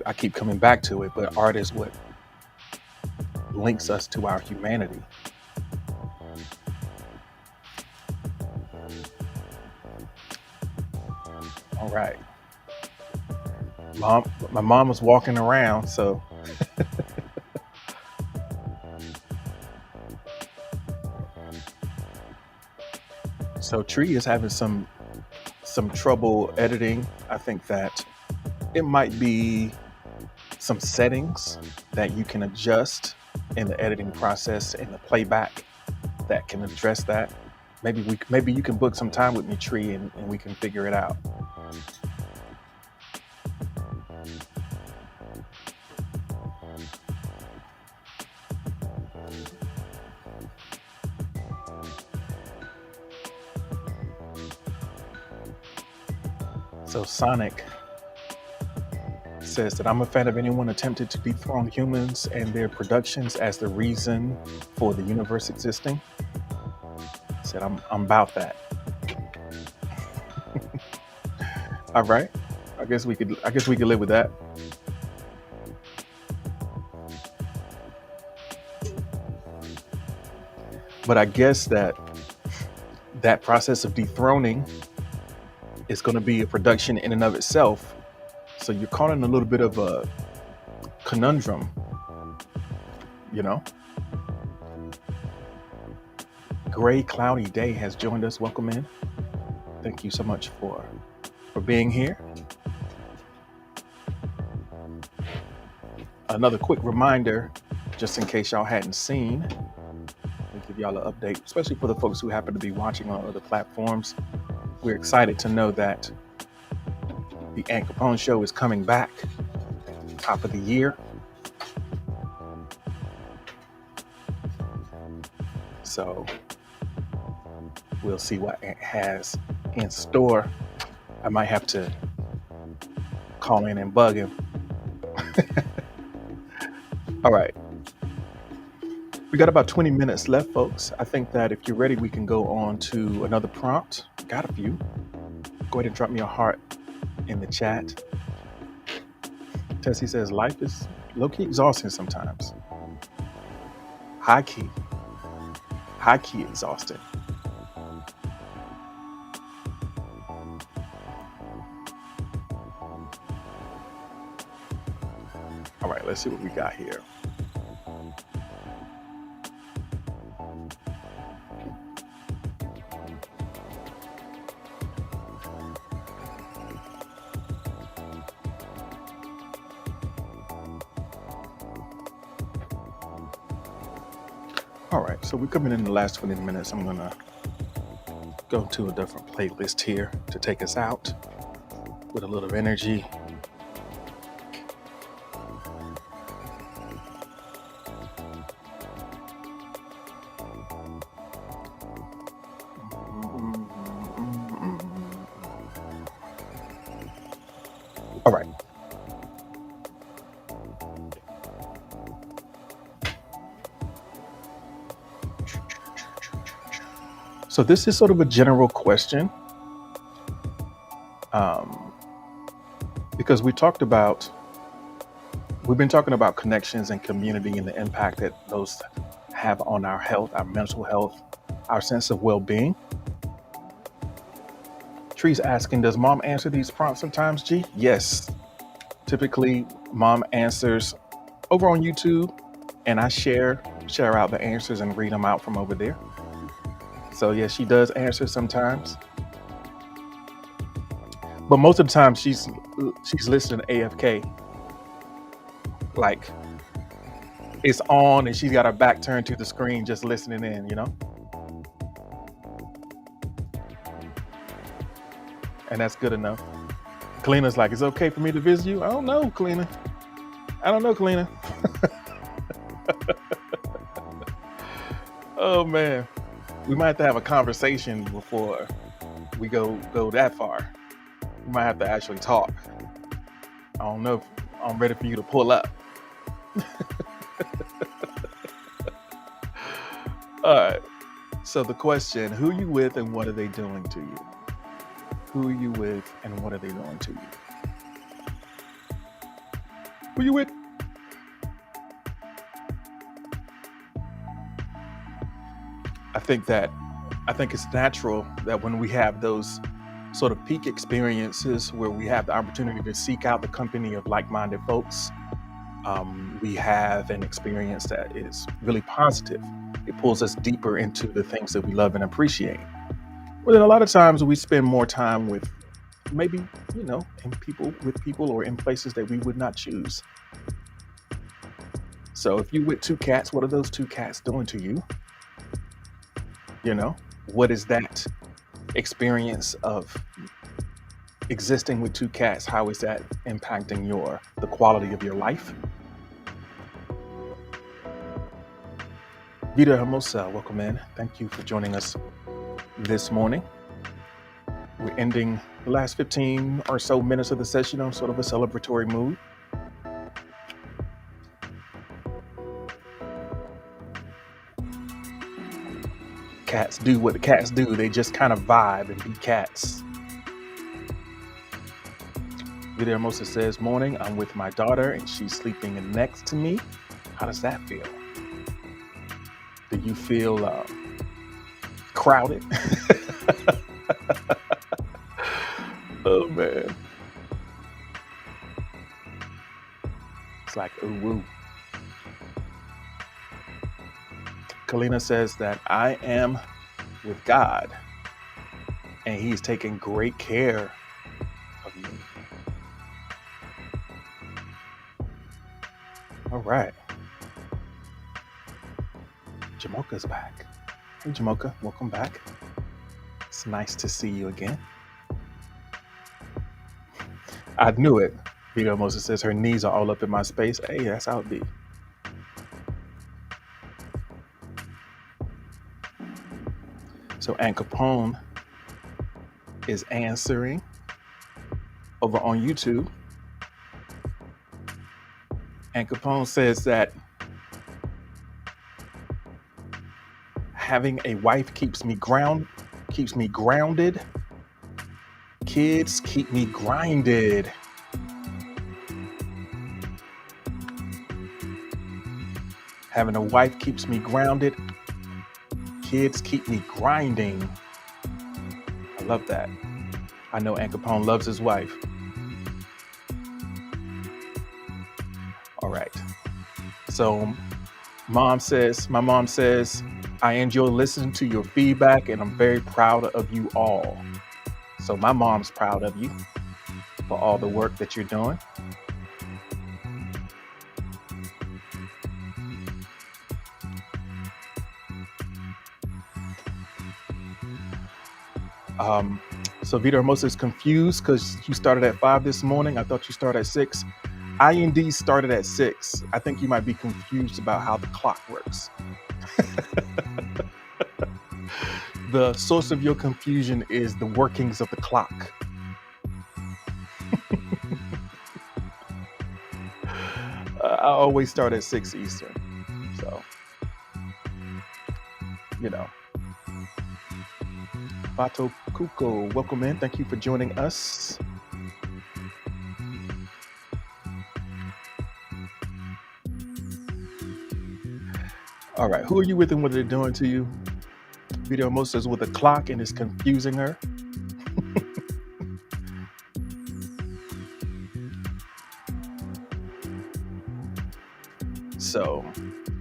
I keep coming back to it, but art is what links us to our humanity. All right. My mom was walking around, so Tree is having some trouble editing. I think that it might be some settings that you can adjust in the editing process in the playback that can address that. Maybe you can book some time with me, Tree, and we can figure it out. So Sonic says that I'm a fan of anyone attempted to dethrone humans and their productions as the reason for the universe existing. Said I'm about that. All right. I guess we could live with that. But I guess that process of dethroning is going to be a production in and of itself. So you're caught in a little bit of a conundrum, you know? Gray Cloudy Day has joined us. Welcome in. Thank you so much for being here. Another quick reminder, just in case y'all hadn't seen, I'll give y'all an update, especially for the folks who happen to be watching on other platforms. We're excited to know that the Ant Capone Show is coming back, top of the year. So we'll see what Ant has in store. I might have to call in and bug him. All right. We got about 20 minutes left, folks. I think that if you're ready, we can go on to another prompt. Got a few. Go ahead and drop me a heart in the chat. Tessie says life is low-key exhausting sometimes. High-key exhausting. All right, let's see what we got here. All right, so we're coming in the last 20 minutes. I'm gonna go to a different playlist here to take us out with a little energy. All right. So this is sort of a general question, because we've been talking about connections and community and the impact that those have on our health, our mental health, our sense of well-being. Tree's asking, does mom answer these prompts sometimes, G? Yes. Typically, mom answers over on YouTube, and I share out the answers and read them out from over there. So yes, she does answer sometimes, but most of the time she's listening to AFK. Like it's on and she's got her back turned to the screen, just listening in, you know. And that's good enough. Kalina's like, it's okay for me to visit you? I don't know, Kalina. Oh man. We might have to have a conversation before we go that far. We might have to actually talk. I don't know if I'm ready for you to pull up. All right. So the question, who are you with and what are they doing to you? Who are you with and what are they doing to you? Who you with? I think that I think it's natural that when we have those sort of peak experiences where we have the opportunity to seek out the company of like-minded folks, we have an experience that is really positive. It pulls us deeper into the things that we love and appreciate. Well, then a lot of times we spend more time with maybe, in people with people or in places that we would not choose. So if you with two cats, what are those two cats doing to you? You know, what is that experience of existing with two cats? How is that impacting the quality of your life? Vida Hermosa, welcome in. Thank you for joining us this morning. We're ending the last 15 or so minutes of the session on sort of a celebratory mood. Cats do what the cats do. They just kind of vibe and be cats. Vida Hermosa says, morning, I'm with my daughter and she's sleeping next to me. How does that feel? Do you feel crowded? Oh man. It's like, ooh, woo. Kalina says that I am with God and he's taking great care of me. All right. Jamocha's back. Hey, Jamocha, welcome back. It's nice to see you again. I knew it. Vida Moses says her knees are all up in my space. Hey, that's how it be. So Aunt Capone is answering over on YouTube. Aunt Capone says that having a wife keeps me grounded. Kids keep me grinded. Having a wife keeps me grounded. Kids keep me grinding. I love that. I know Aunt Capone loves his wife. All right. So my mom says, I enjoy listening to your feedback and I'm very proud of you all. So my mom's proud of you for all the work that you're doing. So Vida Hermosa is confused because you started at 5 this morning. I thought you started at 6. I indeed started at 6. I think you might be confused about how the clock works. The source of your confusion is the workings of the clock. I always start at 6 Eastern. So, Bato Kuko, welcome in. Thank you for joining us. All right, who are you with and what are they doing to you? Vida Hermosa is with a clock and it's confusing her. So,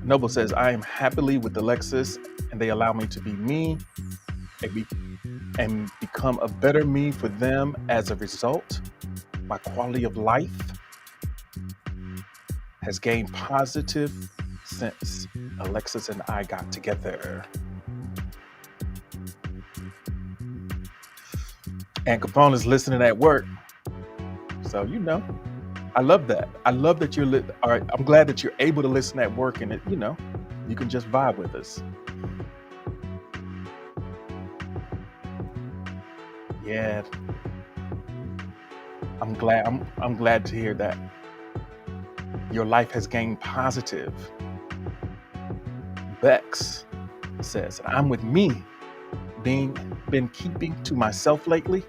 Noble says, I am happily with the Lexus and they allow me to be me and become a better me for them as a result. My quality of life has gained positive since Alexis and I got together. And Capone is listening at work. So, I love that. I love that you're all right. I'm glad that you're able to listen at work and you can just vibe with us. Yeah. I'm glad to hear that your life has gained positive. Bex says, I'm with me, been keeping to myself lately.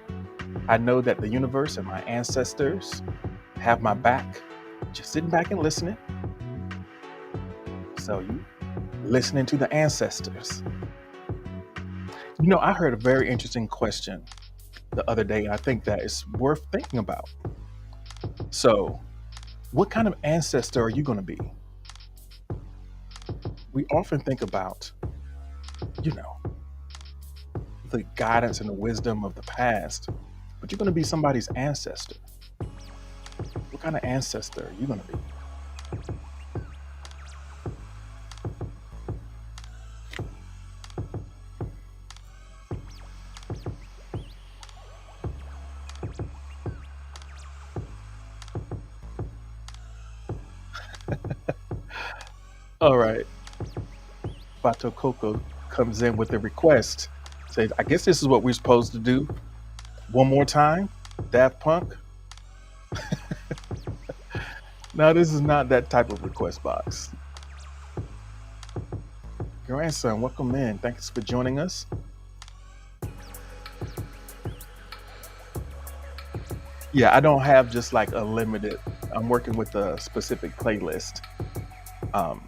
I know that the universe and my ancestors have my back. Just sitting back and listening. So you listening to the ancestors. I heard a very interesting question the other day, and I think that it's worth thinking about. So, what kind of ancestor are you going to be? We often think about, you know, the guidance and the wisdom of the past, but you're going to be somebody's ancestor. What kind of ancestor are you going to be? All right, Bato Coco comes in with a request. Says, I guess this is what we're supposed to do. One more time, Daft Punk. No, this is not that type of request box. Grandson, welcome in. Thanks for joining us. Yeah, I don't have just like a limited. I'm working with a specific playlist. Um,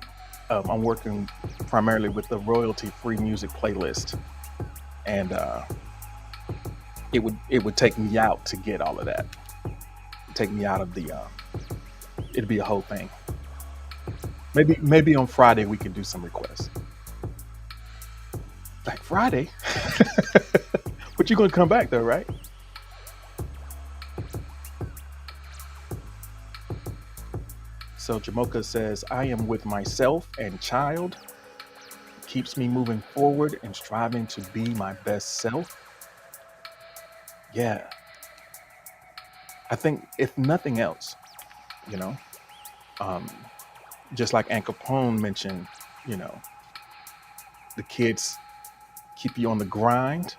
I'm working primarily with the royalty-free music playlist, and it would take me out to get all of that. Take me out of the. It'd be a whole thing. Maybe on Friday we can do some requests. Like Friday, but you're gonna come back though, right? So Jamoka says, I am with myself and child, keeps me moving forward and striving to be my best self. Yeah, I think if nothing else, you know, um, just like Aunt Capone mentioned, you know, the kids keep you on the grind.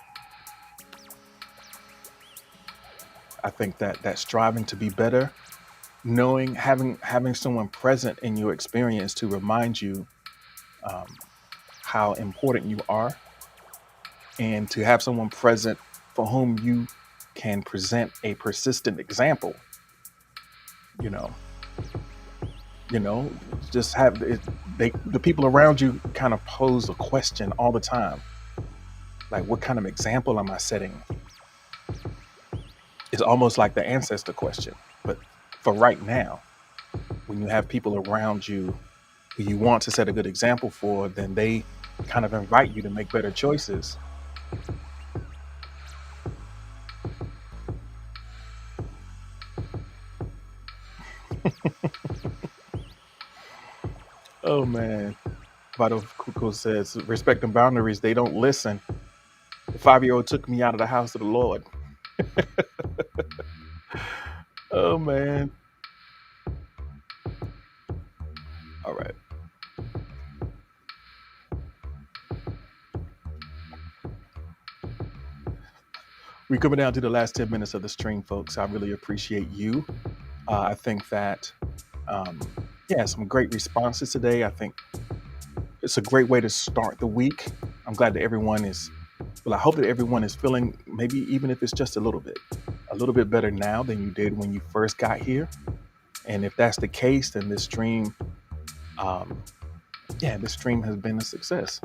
I think that striving to be better, knowing having someone present in your experience to remind you um, how important you are, and to have someone present for whom you can present a persistent example. You know, you know, just have it, the people around you kind of pose a question all the time, like, what kind of example am I setting? It's almost like the ancestor question, but for right now, when you have people around you who you want to set a good example for, then they kind of invite you to make better choices. Oh man. Vado Kuko says, respecting boundaries, they don't listen. The 5-year-old took me out of the house of the Lord. Oh man. All right. We're coming down to the last 10 minutes of the stream, folks. I really appreciate you. I think that, um, yeah, some great responses today. I think it's a great way to start the week. I'm glad that everyone is, well, I hope that everyone is feeling, maybe even if it's just a little bit better now than you did when you first got here. And if that's the case, then this stream, um, yeah, this stream has been a success.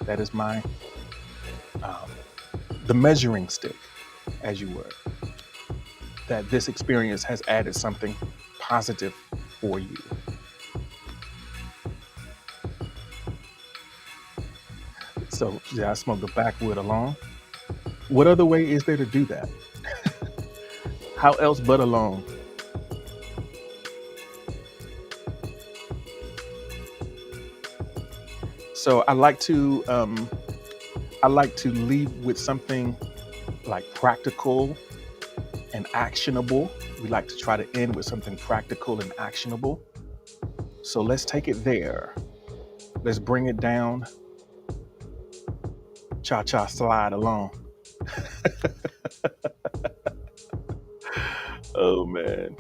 That is my, um, the measuring stick, as you were, that this experience has added something positive for you. So, yeah, I smoke the backwood alone. What other way is there to do that? How else but alone? So I like to leave with something like practical and actionable. We like to try to end with something practical and actionable. So let's take it there. Let's bring it down. Cha cha slide along. Oh man.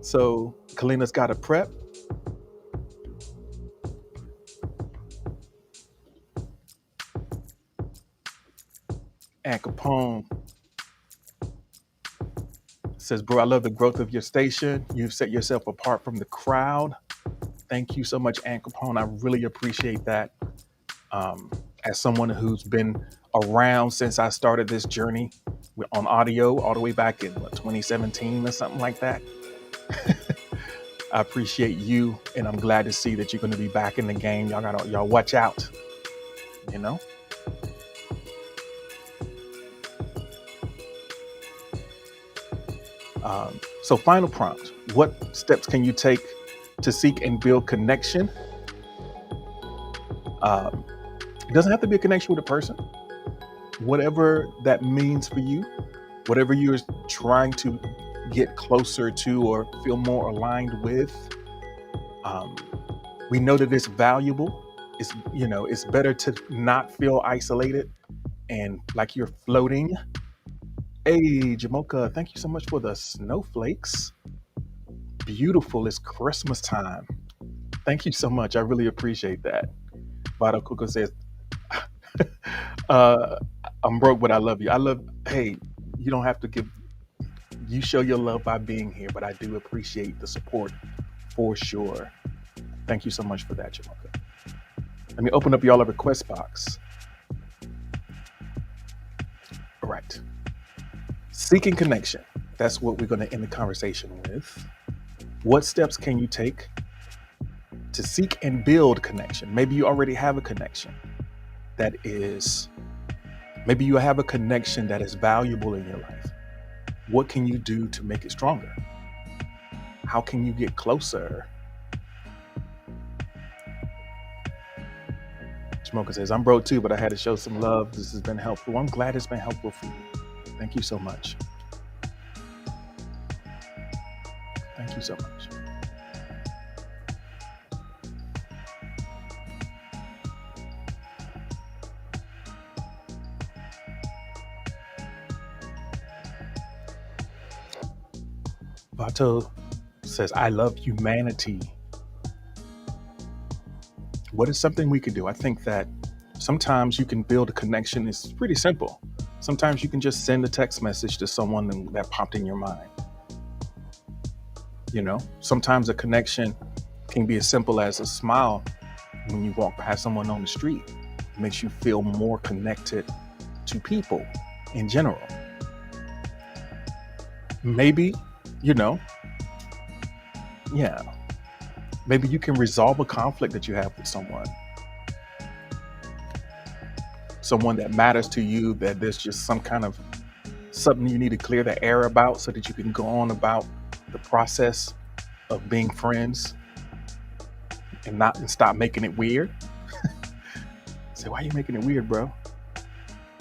So Kalina's got a prep. And Capone says, bro, I love the growth of your station. You've set yourself apart from the crowd. Thank you so much, Aunt Capone. I really appreciate that. Um, as someone who's been around since I started this journey on audio all the way back in 2017 or something like that. I appreciate you, and I'm glad to see that you're going to be back in the game. Y'all watch out, you know. So final prompt: what steps can you take to seek and build connection? Um, it doesn't have to be a connection with a person. Whatever that means for you, whatever you're trying to get closer to or feel more aligned with. Um, we know that it's valuable. It's better to not feel isolated and like you're floating. Hey, Jamoka, thank you so much for the snowflakes. Beautiful. It's Christmas time. Thank you so much. I really appreciate that. Vado Coco says, uh, I'm broke, but I love you. Hey, you don't have to you show your love by being here, but I do appreciate the support for sure. Thank you so much for that, Jamoka. Let me open up y'all a request box. All right. Seeking connection. That's what we're going to end the conversation with. What steps can you take to seek and build connection? Maybe you already have a connection maybe you have a connection that is valuable in your life. What can you do to make it stronger? How can you get closer? Smoker says, I'm broke too, but I had to show some love. This has been helpful. I'm glad it's been helpful for you. Thank you so much. Thank you so much. Vato says, I love humanity. What is something we can do? I think that sometimes you can build a connection. It's pretty simple. Sometimes you can just send a text message to someone that popped in your mind. Sometimes a connection can be as simple as a smile when you walk past someone on the street. It makes you feel more connected to people in general. Maybe, maybe you can resolve a conflict that you have with someone that matters to you, that there's just some kind of something you need to clear the air about so that you can go on about the process of being friends and stop making it weird. Say, why are you making it weird, bro?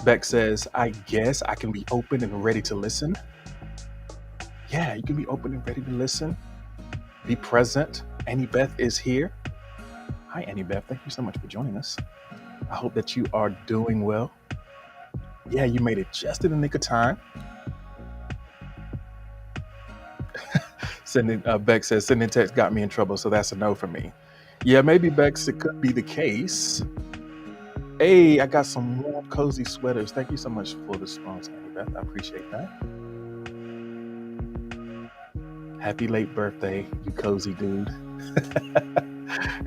Beck says, I guess I can be open and ready to listen. Yeah, you can be open and ready to listen. Be present. Annie Beth is here. Hi, Annie Beth. Thank you so much for joining us. I hope that you are doing well. Yeah, you made it just in the nick of time. Beck says, sending text got me in trouble, so that's a no for me. Yeah, maybe, Bex, it could be the case. Hey, I got some warm, cozy sweaters. Thank you so much for the response, Annie Beth. I appreciate that. Happy late birthday, you cozy dude.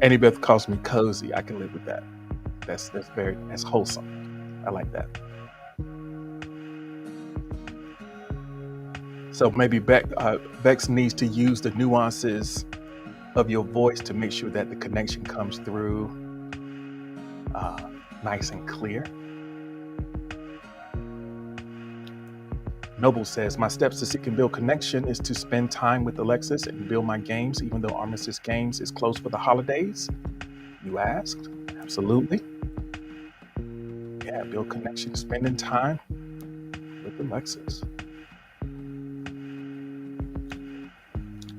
Annie Beth calls me cozy. I can live with that. That's wholesome. I like that. So maybe Bex needs to use the nuances of your voice to make sure that the connection comes through nice and clear. Noble says, my steps to seek and build connection is to spend time with Alexis and build my games, even though Armistice Games is closed for the holidays. You asked? Absolutely. Yeah, build connection, spending time with Alexis.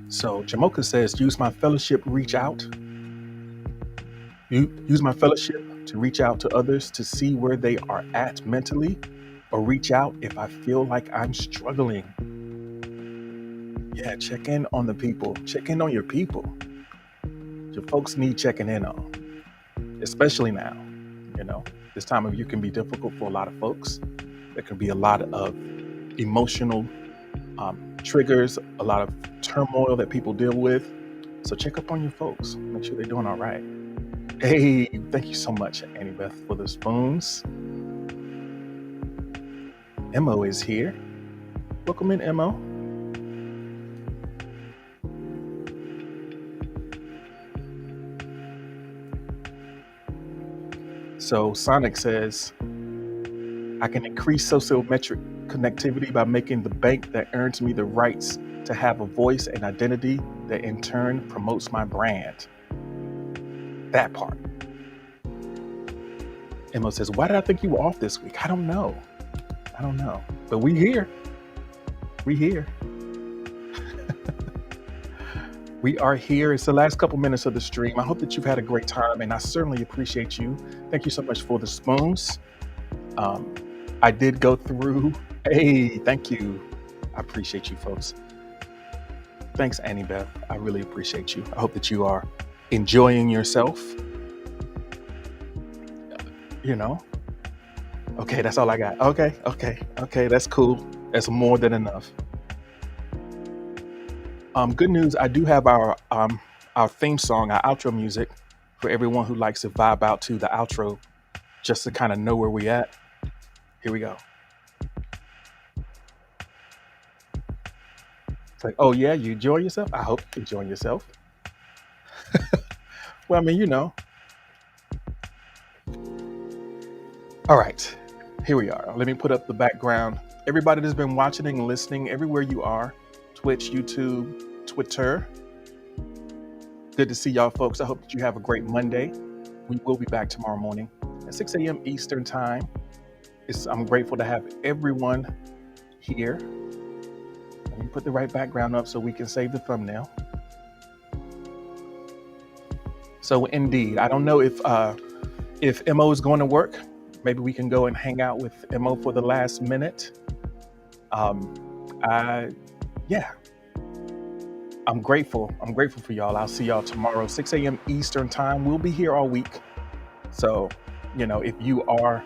So Jamoka says, use my fellowship, reach out. Use my fellowship to reach out to others to see where they are at mentally, or reach out if I feel like I'm struggling. Yeah, check in on the people. Check in on your people. Your folks need checking in on, especially now. This time of year can be difficult for a lot of folks. There can be a lot of emotional triggers, a lot of turmoil that people deal with. So check up on your folks. Make sure they're doing all right. Hey, thank you so much, Annie Beth, for the spoons. Mo is here. Welcome in, Mo. So Sonic says, I can increase sociometric connectivity by making the bank that earns me the rights to have a voice and identity that in turn promotes my brand. That part. Mo says, why did I think you were off this week? I don't know. But we here. We here. We are here. It's the last couple minutes of the stream. I hope that you've had a great time, and I certainly appreciate you. Thank you so much for the spoons. I did go through. Hey, thank you. I appreciate you, folks. Thanks, Annie Beth. I really appreciate you. I hope that you are enjoying yourself. You know? Okay, that's all I got. Okay, that's cool. That's more than enough. Good news, I do have our theme song, our outro music for everyone who likes to vibe out to the outro just to kind of know where we at. Here we go. It's like, oh yeah, you enjoy yourself? I hope you're enjoying yourself. Well, I mean, you know. All right, here we are. Let me put up the background. Everybody that's been watching and listening, everywhere you are, Twitch, YouTube, Twitter. Good to see y'all, folks. I hope that you have a great Monday. We will be back tomorrow morning at 6 a.m. Eastern Time. I'm grateful to have everyone here. Let me put the right background up so we can save the thumbnail. So indeed, I don't know if Mo is going to work. Maybe we can go and hang out with Mo for the last minute. Yeah. I'm grateful. I'm grateful for y'all. I'll see y'all tomorrow, 6 a.m. Eastern Time. We'll be here all week. So, if you are,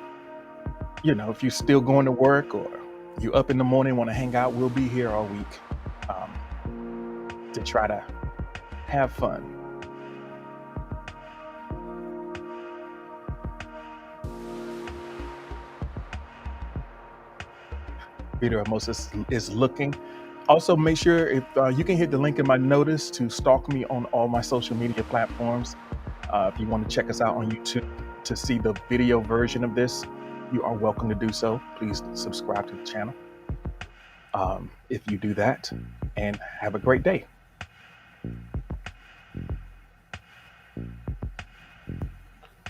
if you're still going to work or you up in the morning, want to hang out, we'll be here all week to try to have fun. Peter Moses is looking. Also, make sure if you can hit the link in my notice to stalk me on all my social media platforms. If you want to check us out on YouTube to see the video version of this, you are welcome to do so. Please subscribe to the channel if you do that, and have a great day.